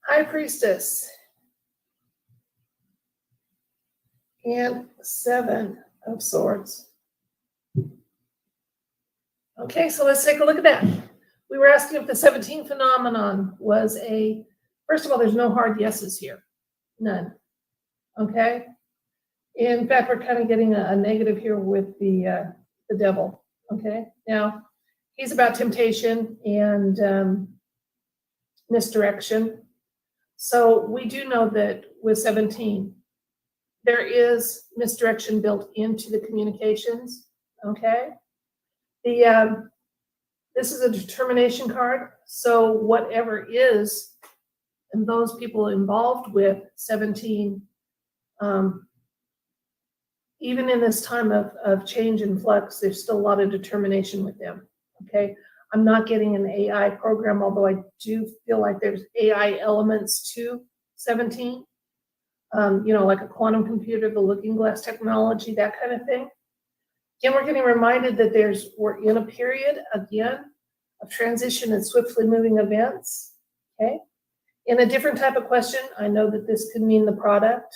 High Priestess, and 7 of Swords. Okay, so let's take a look at that. We were asking if the 17 phenomenon was first of all, there's no hard yeses here. None. Okay? In fact, we're kind of getting a negative here with the devil. Okay? Now, he's about temptation and misdirection. So we do know that with 17, there is misdirection built into the communications. Okay? This is a determination card. So whatever is, and those people involved with 17, even in this time of change and flux, there's still a lot of determination with them. Okay, I'm not getting an AI program, although I do feel like there's AI elements to 17. Like a quantum computer, the looking glass technology, that kind of thing. Again, we're getting reminded that we're in a period again of transition and swiftly moving events. Okay. In a different type of question, I know that this could mean the product,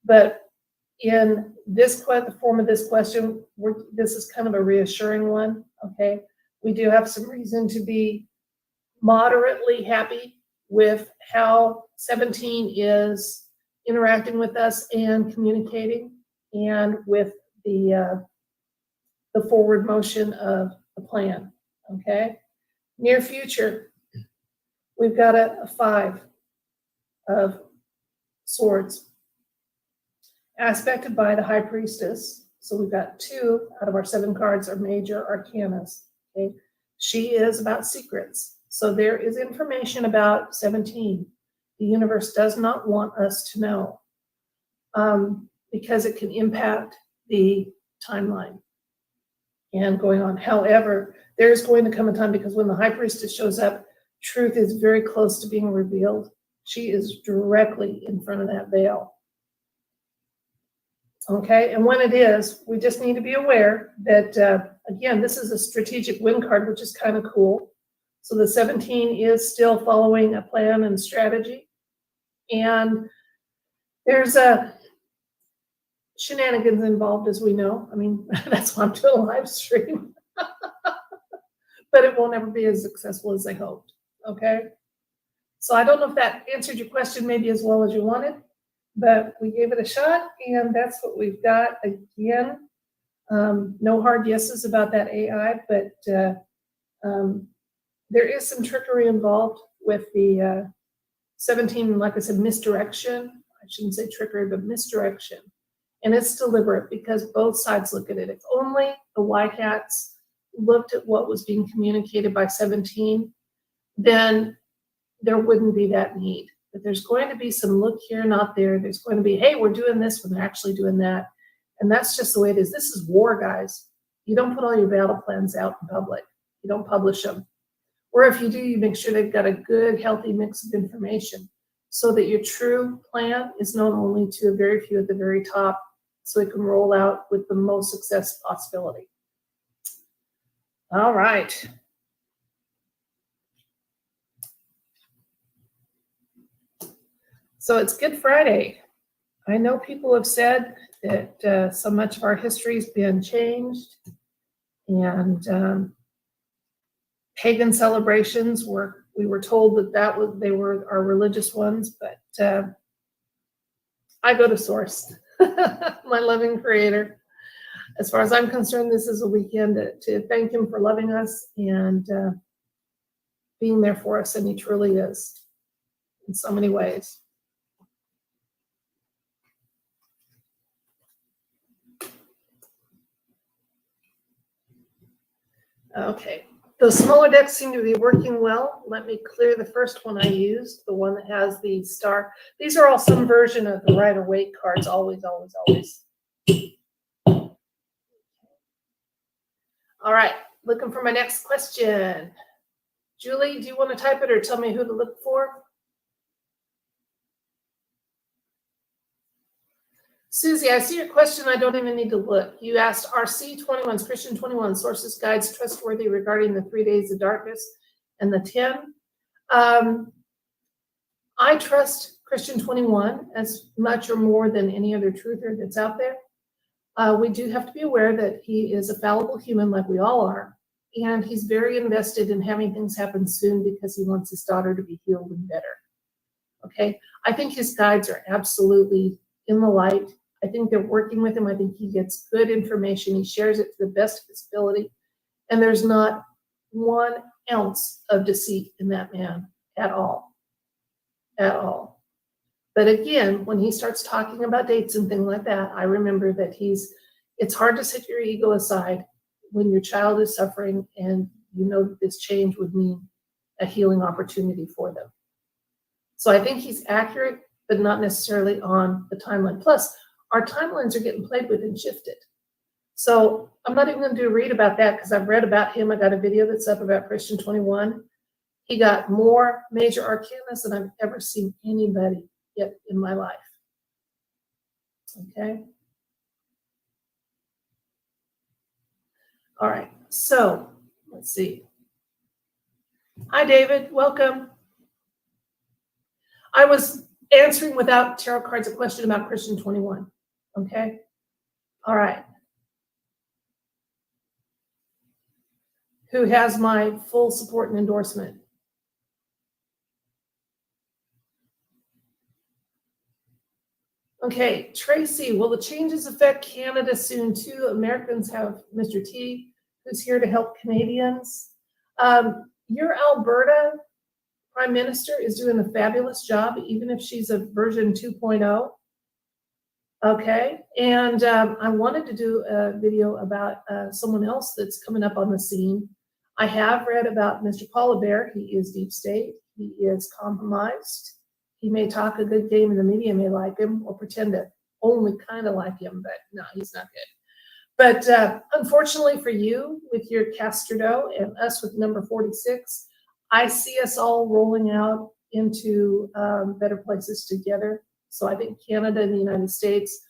but in the form of this question, this is kind of a reassuring one, okay? We do have some reason to be moderately happy with how 17 is interacting with us and communicating, and with the forward motion of the plan, okay? Near future, we've got a 5 of Swords, aspected by the High Priestess. So we've got 2 out of our 7 cards are major arcanas. Okay, she is about secrets. So there is information about 17 the universe does not want us to know, because it can impact the timeline and going on. However, there's going to come a time, because when the High Priestess shows up, truth is very close to being revealed. She is directly in front of that veil. Okay, and when it is, we just need to be aware that, again, this is a strategic win card, which is kind of cool. So the 17 is still following a plan and strategy. And there's shenanigans involved, as we know. I mean, that's why I'm doing a live stream. But it won't ever be as successful as I hoped. Okay, so I don't know if that answered your question maybe as well as you wanted, but we gave it a shot, and that's what we've got. Again, no hard yeses about that AI, but there is some trickery involved with the 17, like I said, misdirection. I shouldn't say trickery, but misdirection. And it's deliberate, because both sides look at it. If only the white hats looked at what was being communicated by 17, then there wouldn't be that need. But there's going to be some look here, not there. There's going to be, hey, we're doing this when they're actually doing that. And that's just the way it is. This is war, guys. You don't put all your battle plans out in public. You don't publish them. Or if you do, you make sure they've got a good, healthy mix of information, so that your true plan is known only to a very few at the very top, so it can roll out with the most success possibility. All right. So it's Good Friday. I know people have said that so much of our history has been changed, and pagan celebrations we were told that they were our religious ones, but I go to source, my loving creator. As far as I'm concerned, this is a weekend to thank him for loving us and being there for us, and he truly is in so many ways. Okay, the smaller decks seem to be working well. Let me clear the first one I used, the one that has the star. These are all some version of the Rider-Waite cards, always, always, always. All right, looking for my next question. Julie, do you want to type it or tell me who to look for? Susie, I see your question. I don't even need to look. You asked, are C21's Christian 21 sources, guides trustworthy regarding the 3 days of darkness and the 10? I trust Christian 21 as much or more than any other truther that's out there. We do have to be aware that he is a fallible human like we all are, and he's very invested in having things happen soon because he wants his daughter to be healed and better. Okay, I think his guides are absolutely in the light. I think they're working with him. I think he gets good information. He shares it to the best of his ability. And there's not 1 ounce of deceit in that man at all. At all. But again, when he starts talking about dates and things like that, I remember that it's hard to set your ego aside when your child is suffering and you know that this change would mean a healing opportunity for them. So I think he's accurate, but not necessarily on the timeline. Plus, our timelines are getting played with and shifted. So I'm not even going to do a read about that because I've read about him. I got a video that's up about Christian 21. He got more major arcanas than I've ever seen anybody get in my life. Okay. All right. So let's see. Hi, David. Welcome. I was answering without tarot cards a question about Christian 21. Okay. All right. Who has my full support and endorsement? Okay, Tracy, will the changes affect Canada soon too? Americans have Mr. T, who's here to help Canadians. Your Alberta Prime Minister is doing a fabulous job, even if she's a version 2.0. Okay, and I wanted to do a video about someone else that's coming up on the scene. I have read about Mr. Paul Bear. He is deep state. He is compromised. He may talk a good game and the media may like him or pretend to only kind of like him, but no, he's not good. But unfortunately for you with your Castordo and us with number 46, I see us all rolling out into better places together. So I think Canada and the United States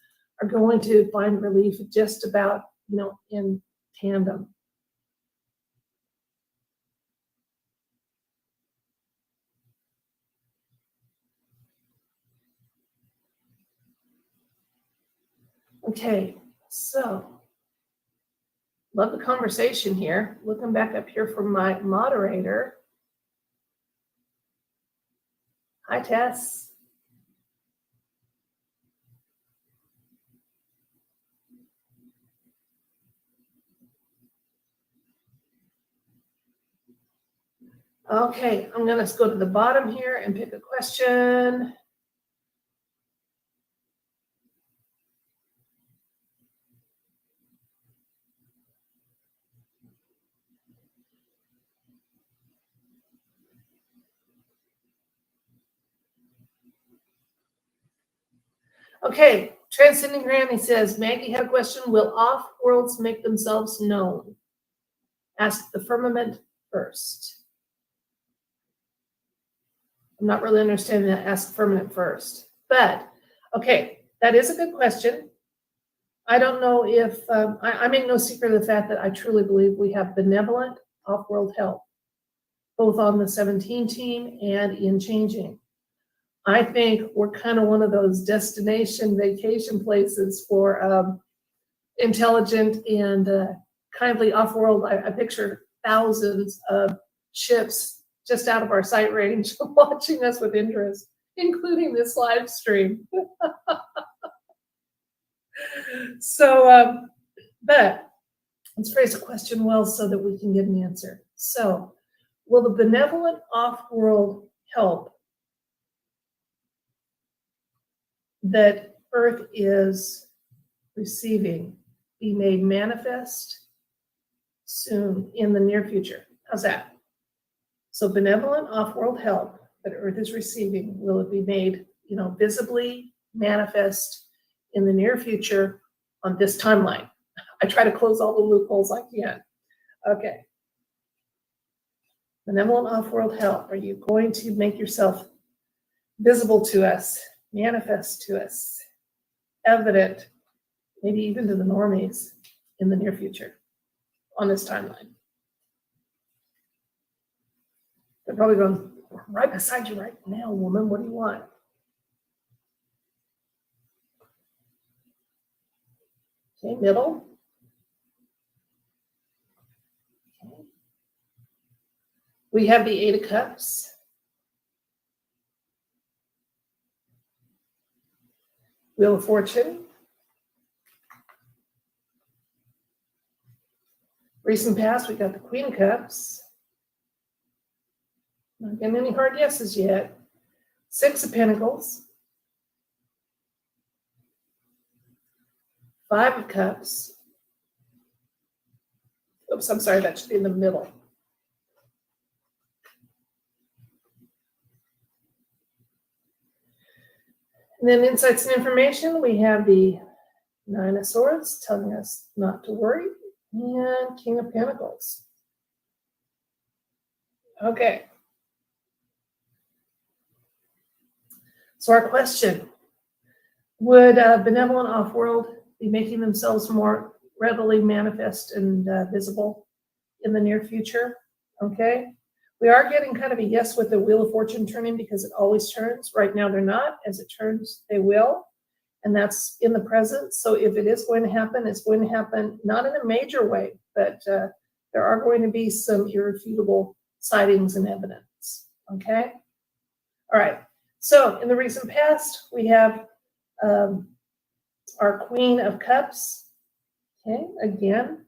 are going to find relief just about, in tandem. Okay, so love the conversation here. Looking back up here from my moderator. Hi, Tess. Okay, I'm going to go to the bottom here and pick a question. Okay, Transcending Granny says, Maggie had a question. Will off-worlds make themselves known? Ask the firmament first. I'm not really understanding that. Ask the firmament first. But, okay, that is a good question. I don't know if, I make no secret of the fact that I truly believe we have benevolent off-world help, both on the 17 team and in changing. I think we're kind of one of those destination vacation places for intelligent and kindly off-world. I picture thousands of ships just out of our sight range watching us with interest, including this live stream. So, but let's phrase a question well so that we can get an answer. So, will the benevolent off-world help that Earth is receiving be made manifest soon in the near future? How's that? So benevolent off-world help that Earth is receiving, will it be made, visibly manifest in the near future on this timeline? I try to close all the loopholes I can. Okay. Benevolent off-world help, are you going to make yourself visible to us, manifest to us, evident, maybe even to the normies in the near future on this timeline? They're probably going, right beside you right now, woman, what do you want? Okay, middle. Okay. We have the Eight of Cups. Wheel of Fortune. Recent past, we got the Queen of Cups. Not getting any hard yeses yet. Six of Pentacles. Five of Cups. Oops, I'm sorry, that should be in the middle. And then insights and information, we have the Nine of Swords telling us not to worry, and King of Pentacles. Okay. So our question, would benevolent off-world be making themselves more readily manifest and visible in the near future? Okay. We are getting kind of a yes with the Wheel of Fortune turning because it always turns. Right now they're not. As it turns, they will. And that's in the present. So if it is going to happen, it's going to happen not in a major way, but there are going to be some irrefutable sightings and evidence. Okay? All right. So in the recent past, we have our Queen of Cups. Okay, again,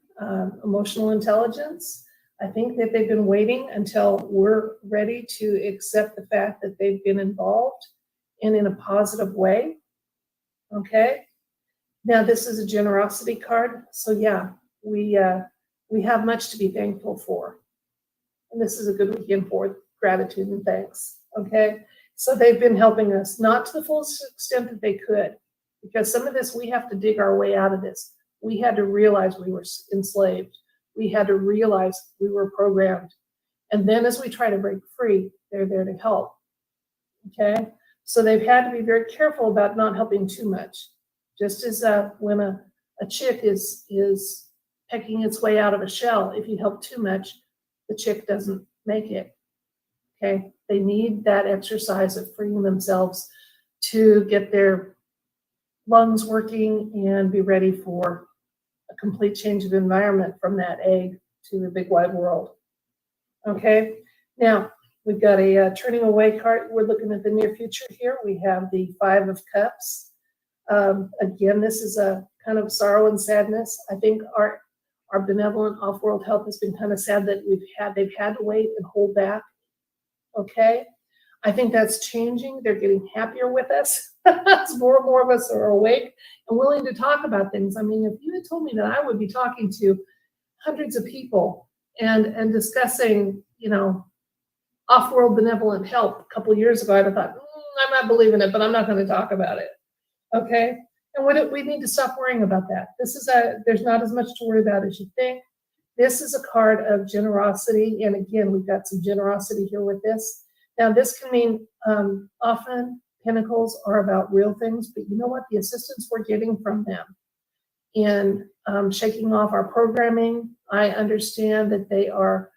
emotional intelligence. I think that they've been waiting until we're ready to accept the fact that they've been involved and in a positive way. Okay. Now this is a generosity card. So yeah, we have much to be thankful for. And this is a good weekend for gratitude and thanks. Okay. So they've been helping us, not to the fullest extent that they could, because some of this, we have to dig our way out of this. We had to realize we were enslaved. We had to realize we were programmed. And then as we try to break free, they're there to help. Okay? So they've had to be very careful about not helping too much. Just as when a chick is pecking its way out of a shell, if you help too much, the chick doesn't make it. Okay? They need that exercise of freeing themselves to get their lungs working and be ready for a complete change of environment from that egg to the big wide world. Okay, now we've got a turning away card. We're looking at the near future here. We have the Five of Cups. Again, this is a kind of sorrow and sadness. I think our benevolent off-world help has been kind of sad that they've had to wait and hold back. Okay, I think that's changing. They're getting happier with us. As more and more of us are awake and willing to talk about things. I mean, if you had told me that I would be talking to hundreds of people and discussing, off-world benevolent help a couple of years ago, I'd have thought, I'm not believing it, but I'm not going to talk about it. Okay? And we need to stop worrying about that. There's not as much to worry about as you think. This is a card of generosity. And again, we've got some generosity here with this. Now, this can mean often Pentacles are about real things, but you know what? The assistance we're getting from them in shaking off our programming. I understand that they are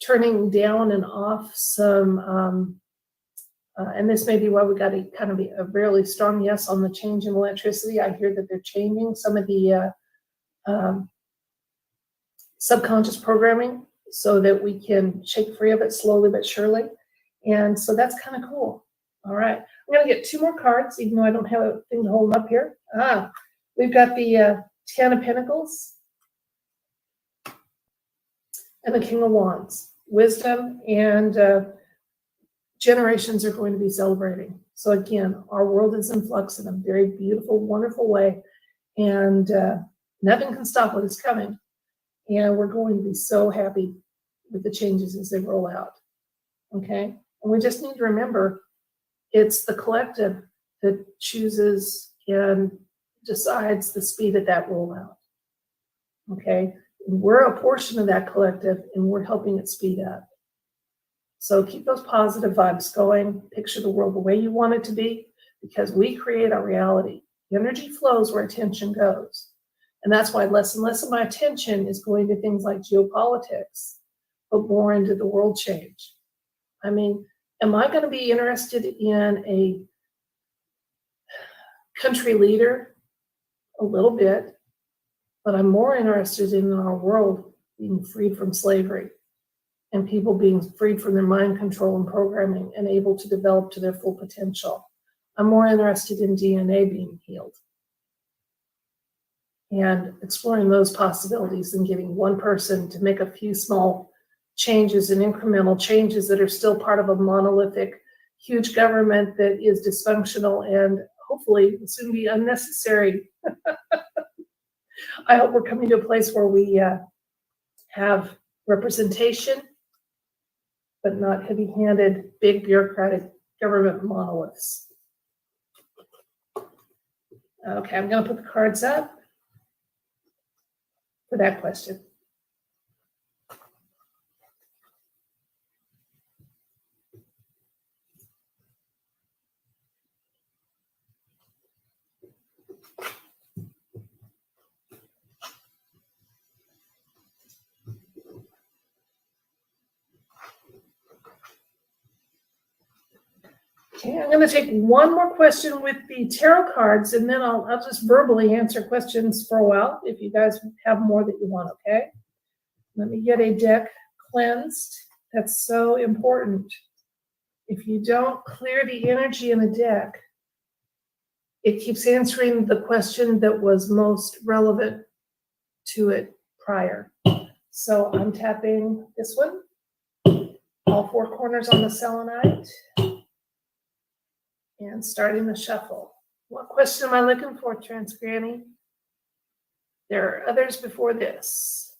turning down and off some, and this may be why we got a kind of a really strong yes on the change in electricity. I hear that they're changing some of the subconscious programming so that we can shake free of it slowly but surely. And so that's kind of cool. All right, I'm going to get 2 more cards, even though I don't have a thing to hold them up here. We've got the 10 of Pentacles and the King of Wands. Wisdom and generations are going to be celebrating. So again, our world is in flux in a very beautiful, wonderful way. And nothing can stop what is coming. And we're going to be so happy with the changes as they roll out. Okay? And we just need to remember it's the collective that chooses and decides the speed of that rollout. Okay? And we're a portion of that collective and we're helping it speed up. So keep those positive vibes going. Picture the world the way you want it to be because we create our reality. The energy flows where attention goes. And that's why less and less of my attention is going to things like geopolitics, but more into the world change. I mean, am I going to be interested in a country leader? A little bit, but I'm more interested in our world being freed from slavery and people being freed from their mind control and programming and able to develop to their full potential. I'm more interested in DNA being healed and exploring those possibilities than getting one person to make a few small changes and incremental changes that are still part of a monolithic, huge government that is dysfunctional and hopefully will soon be unnecessary. I hope we're coming to a place where we have representation, but not heavy-handed, big bureaucratic government monoliths. Okay, I'm going to put the cards up for that question. Okay, I'm going to take one more question with the tarot cards, and then I'll just verbally answer questions for a while if you guys have more that you want, okay? Let me get a deck cleansed. That's so important. If you don't clear the energy in the deck, it keeps answering the question that was most relevant to it prior. So I'm tapping this one, all 4 corners on the selenite. And starting the shuffle. What question am I looking for, Trans Granny? There are others before this.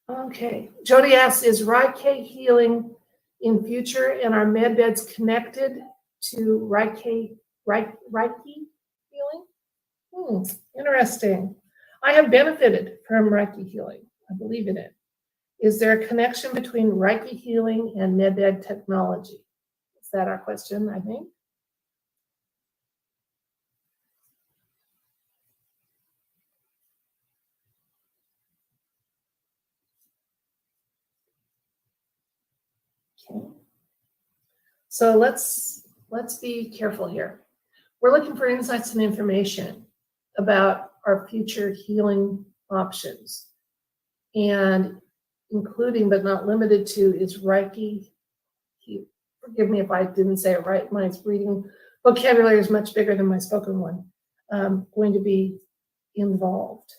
Okay. Jody asks, is Reiki healing in future and are med beds connected to Reiki healing? Interesting. I have benefited from Reiki healing. I believe in it. Is there a connection between Reiki healing and med bed technology? Is that our question, I think? Okay. So let's be careful here. We're looking for insights and information about our future healing options, and including but not limited to is Reiki. Forgive me if I didn't say it right. My reading vocabulary is much bigger than my spoken one. Going to be involved.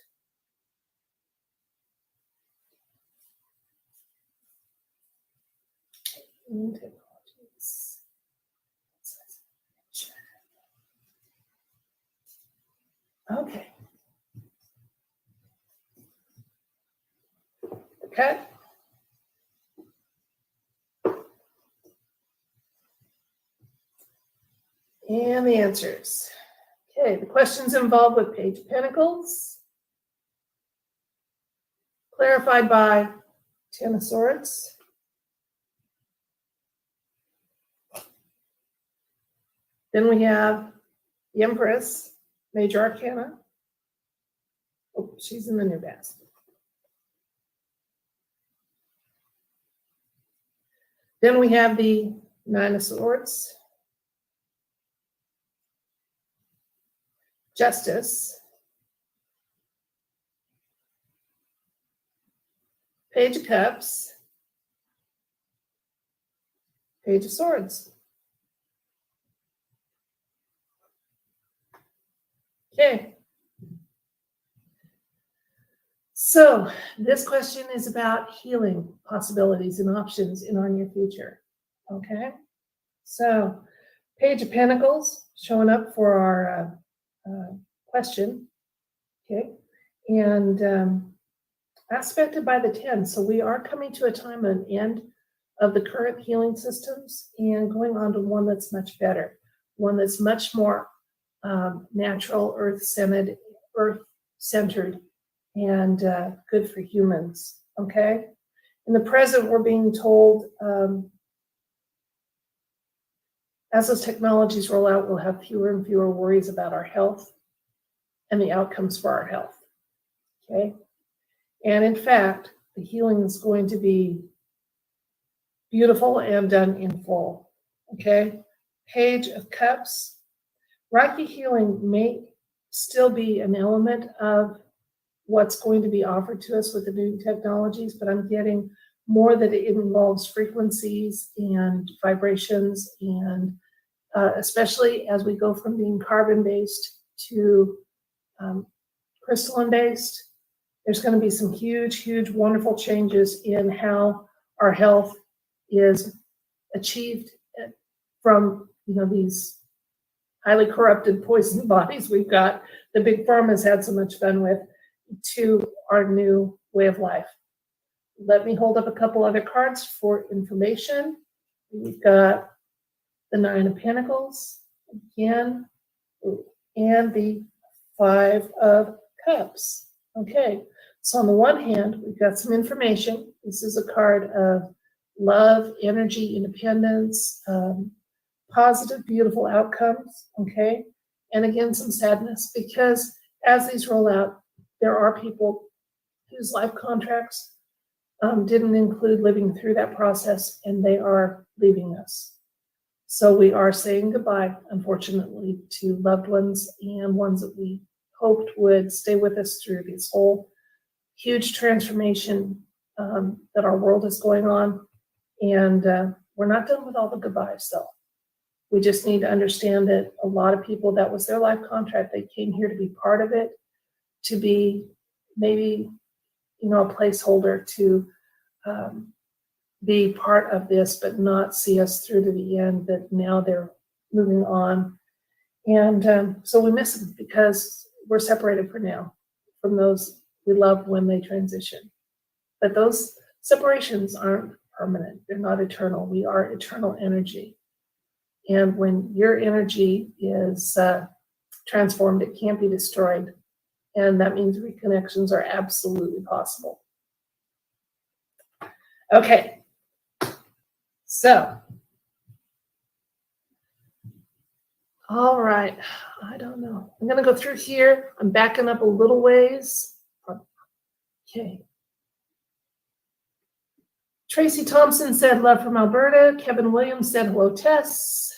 Okay. Okay. And the answers. Okay, the questions involved with Page of Pentacles, clarified by Ten of Swords, then we have the Empress, Major Arcana. Oh, she's in the new basket. Then we have the Nine of Swords, Justice, Page of Cups, Page of Swords. Okay. So this question is about healing possibilities and options in our near future. Okay. So Page of Pentacles showing up for our question. Okay. And aspected by the 10. So we are coming to a time of end of the current healing systems and going on to one that's much better, one that's much more natural, earth-centered, and good for humans. Okay. In the present, we're being told as those technologies roll out, we'll have fewer and fewer worries about our health and the outcomes for our health. Okay. And in fact, the healing is going to be beautiful and done in full. Okay. Page of Cups. Reiki healing may still be an element of what's going to be offered to us with the new technologies, but I'm getting more that it involves frequencies and vibrations, and especially as we go from being carbon-based to crystalline-based, there's going to be some huge, wonderful changes in how our health is achieved from, these highly corrupted poison bodies we've got, the big pharma's had so much fun with, to our new way of life. Let me hold up a couple other cards for information. We've got the Nine of Pentacles again, and the Five of Cups. Okay, so on the one hand, we've got some information. This is a card of love, energy, independence, positive, beautiful outcomes. Okay, and again, some sadness, because as these roll out, there are people whose life contracts didn't include living through that process, and they are leaving us. So we are saying goodbye, unfortunately, to loved ones and ones that we hoped would stay with us through this whole huge transformation that our world is going on. And we're not done with all the goodbyes, though. We just need to understand that a lot of people, that was their life contract. They came here to be part of it, to be maybe, a placeholder to be part of this, but not see us through to the end, that now they're moving on. And so we miss them because we're separated for now from those we loved when they transition. But those separations aren't permanent. They're not eternal. We are eternal energy. And when your energy is transformed, it can't be destroyed. And that means reconnections are absolutely possible. Okay. So, all right. I don't know. I'm going to go through here. I'm backing up a little ways. Okay. Tracy Thompson said, love from Alberta. Kevin Williams said, hello, Tess.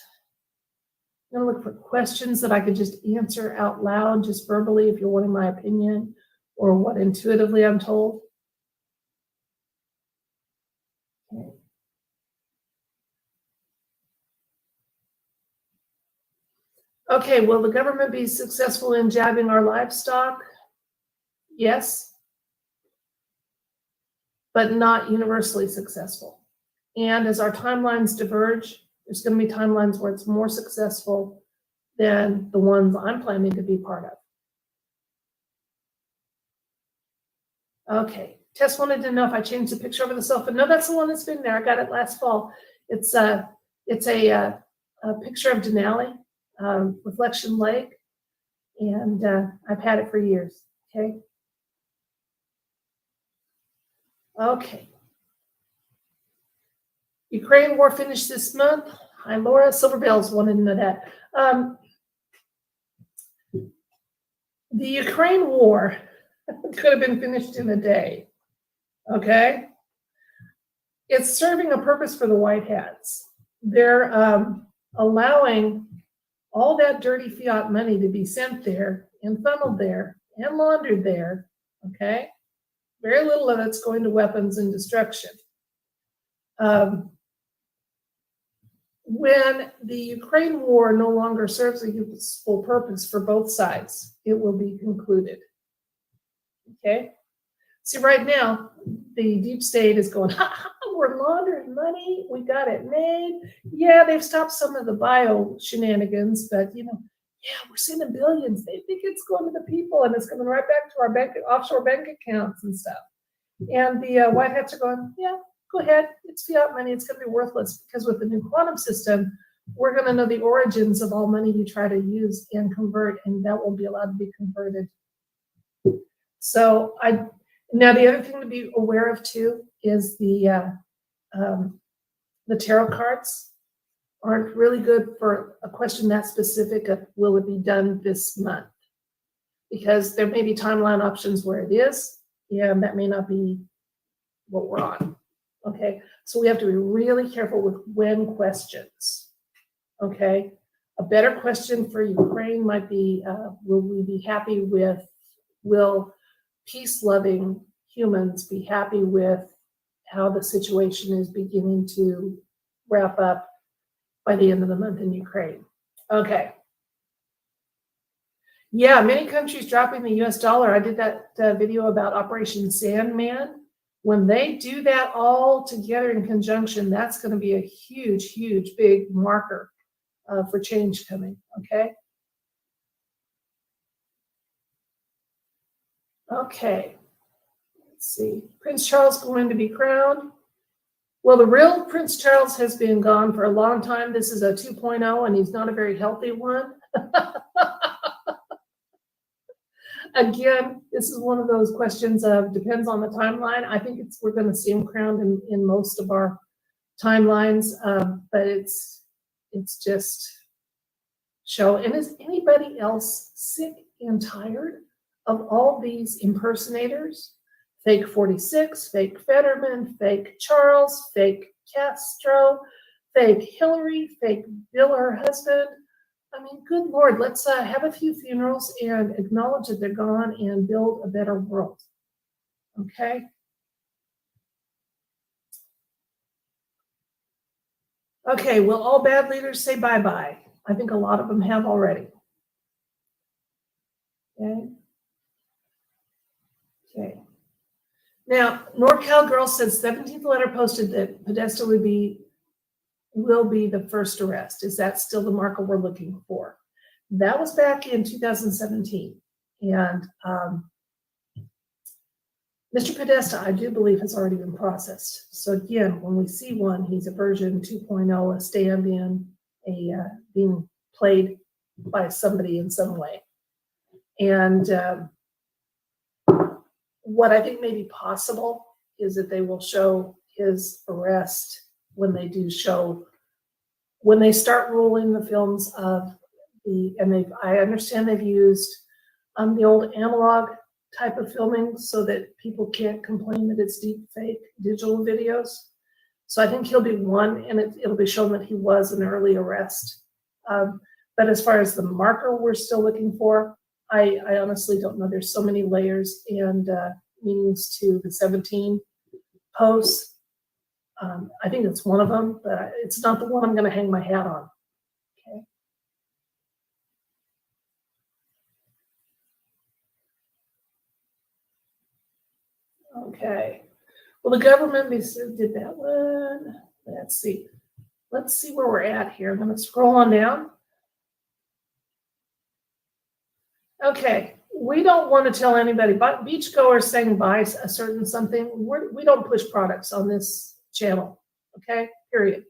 I'm going to look for questions that I could just answer out loud, just verbally, if you're wanting my opinion or what intuitively I'm told. Okay. Okay, will the government be successful in jabbing our livestock? Yes, but not universally successful. And as our timelines diverge, there's going to be timelines where it's more successful than the ones I'm planning to be part of. Okay, Tess wanted to know if I changed the picture over the sofa. No, that's the one that's been there. I got it last fall. It's a picture of Denali, Reflection Lake, And I've had it for years. Okay. Okay. Ukraine war finished this month. Hi, Laura. Silver Bells wanted to know that. The Ukraine war could have been finished in a day. Okay. It's serving a purpose for the white hats. They're allowing all that dirty fiat money to be sent there and funneled there and laundered there. Okay. Very little of it's going to weapons and destruction. When the Ukraine war no longer serves a useful purpose for both sides, it will be concluded. Okay? See, right now, the deep state is going, ha, ha, we're laundering money. We got it made. Yeah, they've stopped some of the bio shenanigans, but, yeah, we're sending billions. They think it's going to the people, and it's coming right back to our offshore bank accounts and stuff. And the white hats are going, yeah, go ahead. It's fiat money. It's going to be worthless, because with the new quantum system, we're going to know the origins of all money you try to use and convert, and that won't be allowed to be converted. So now the other thing to be aware of too is the tarot cards aren't really good for a question that specific of will it be done this month, because there may be timeline options where it is, and that may not be what we're on. Okay, so we have to be really careful with when questions. Okay, a better question for Ukraine might be, will we be happy with, will peace-loving humans be happy with how the situation is beginning to wrap up by the end of the month in Ukraine? Okay. Yeah, many countries dropping the US dollar. I did that video about Operation Sandman. When they do that all together in conjunction, that's going to be a huge, huge, big marker for change coming. Okay. Okay. Let's see. Prince Charles going to be crowned. Well, the real Prince Charles has been gone for a long time. This is a 2.0, and he's not a very healthy one. Again, this is one of those questions of depends on the timeline. I think we're going to see him crowned in most of our timelines, but it's just show. And is anybody else sick and tired of all these impersonators? Fake 46, fake Fetterman, fake Charles, fake Castro, fake Hillary, fake Bill, her husband. I mean, good Lord, let's have a few funerals and acknowledge that they're gone and build a better world. Okay? Okay, will all bad leaders say bye-bye? I think a lot of them have already. Okay? Okay. Now, NorCal Girl says 17th letter posted that Podesta will be the first arrest. Is that still the marker we're looking for? That was back in 2017. And Mr. Podesta, I do believe, has already been processed. So again, when we see one, he's a version 2.0, a stand-in, being played by somebody in some way. And what I think may be possible is that they will show his arrest when they start rolling the films of I understand they've used the old analog type of filming so that people can't complain that it's deep fake digital videos. So I think he'll be one, and it'll be shown that he was an early arrest. But as far as the marker we're still looking for, I honestly don't know. There's so many layers and meanings to the 17 posts. I think it's one of them, but it's not the one I'm going to hang my hat on. Okay. Well, the government did that one. Let's see. Let's see where we're at here. I'm going to scroll on down. Okay. We don't want to tell anybody, but beachgoers saying buy a certain something. We don't push products on this channel. Okay. Period.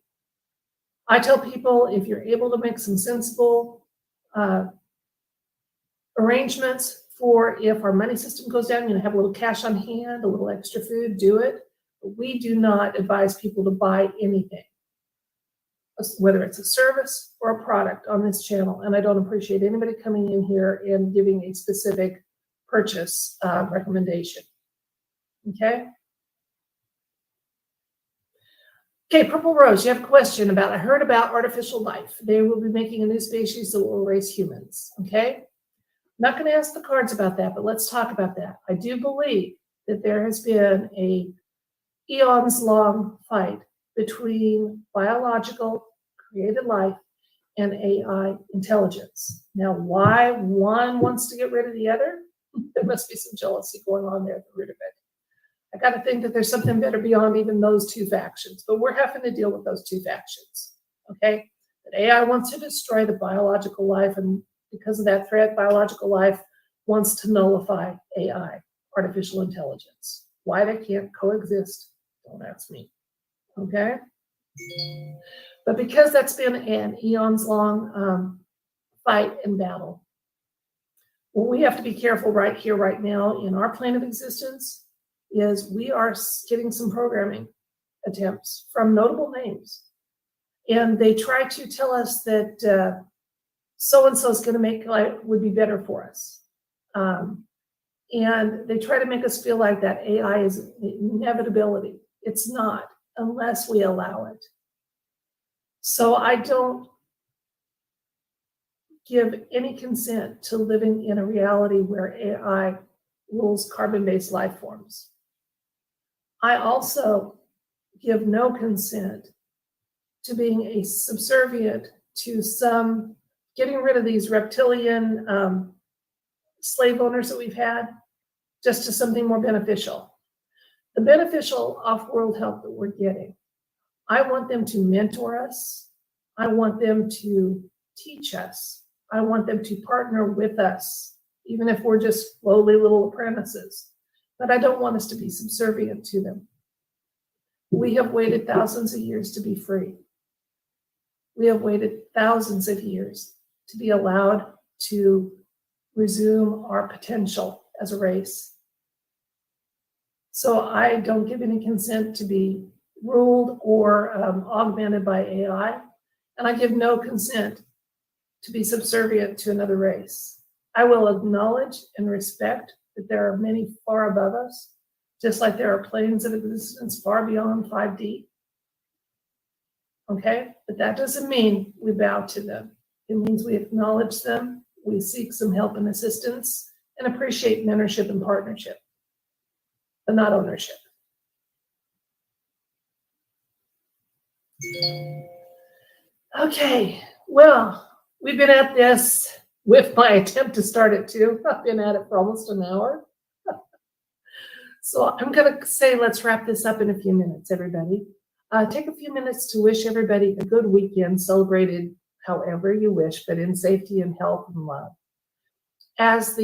I tell people if you're able to make some sensible arrangements for if our money system goes down, have a little cash on hand, a little extra food, do it. But we do not advise people to buy anything, whether it's a service or a product on this channel. And I don't appreciate anybody coming in here and giving a specific purchase recommendation. Okay? Okay, Purple Rose, you have a question about, I heard about artificial life. They will be making a new species that will erase humans. Okay? I'm not going to ask the cards about that, but let's talk about that. I do believe that there has been a eons-long fight between biological created life and AI intelligence. Now, why one wants to get rid of the other? There must be some jealousy going on there at the root of it. I got to think that there's something better beyond even those two factions, but we're having to deal with those two factions, okay? That AI wants to destroy the biological life, and because of that threat, biological life wants to nullify AI, artificial intelligence. Why they can't coexist, don't ask me, okay? But because that's been an eons-long fight and battle, what we have to be careful right here, right now, in our plane of existence, is we are getting some programming attempts from notable names. And they try to tell us that so-and-so is going to make life would be better for us. And they try to make us feel like that AI is an inevitability. It's not, unless we allow it. So I don't give any consent to living in a reality where AI rules carbon-based life forms. I also give no consent to being a subservient to some, getting rid of these reptilian slave owners that we've had, just to something more beneficial. The beneficial off-world help that we're getting, I want them to mentor us. I want them to teach us. I want them to partner with us, even if we're just lowly little apprentices. But I don't want us to be subservient to them. We have waited thousands of years to be free. We have waited thousands of years to be allowed to resume our potential as a race. So I don't give any consent to be ruled or augmented by AI, and I give no consent to be subservient to another race. I will acknowledge and respect that there are many far above us, just like there are planes of existence far beyond 5D. Okay? But that doesn't mean we bow to them. It means we acknowledge them, we seek some help and assistance, and appreciate mentorship and partnership, but not ownership. Okay, well, we've been at this with my attempt to start it too. I've been at it for almost an hour. So I'm going to say let's wrap this up in a few minutes, everybody. Take a few minutes to wish everybody a good weekend, celebrated however you wish, but in safety and health and love. As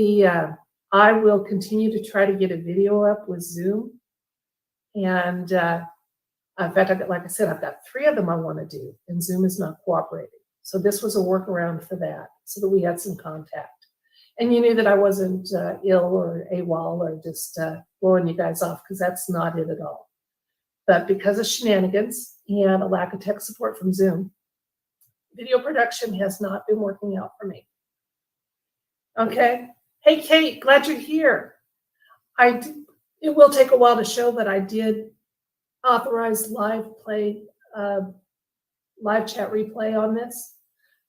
I will continue to try to get a video up with Zoom. And in fact, like I said, I've got 3 of them I want to do, and Zoom is not cooperating. So this was a workaround for that, so that we had some contact. And you knew that I wasn't ill or AWOL or just blowing you guys off, because that's not it at all. But because of shenanigans and a lack of tech support from Zoom, video production has not been working out for me. Okay. Hey, Kate, glad you're here. It will take a while to show, but I did authorize live chat replay on this.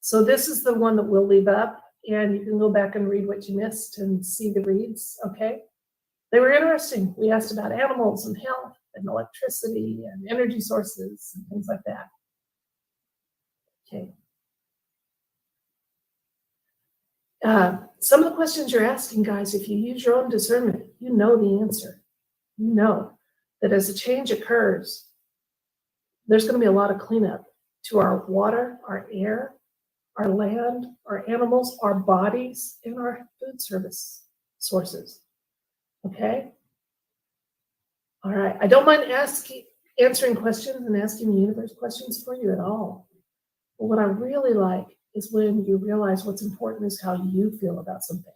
So this is the one that we'll leave up, and you can go back and read what you missed and see the reads, okay? They were interesting. We asked about animals and health and electricity and energy sources and things like that. Okay. Some of the questions you're asking, guys, if you use your own discernment, you know the answer. You know that as a change occurs, there's going to be a lot of cleanup to our water, our air, our land, our animals, our bodies, and our food service sources. Okay? All right. I don't mind answering questions and asking the universe questions for you at all. But what I really like is when you realize what's important is how you feel about something.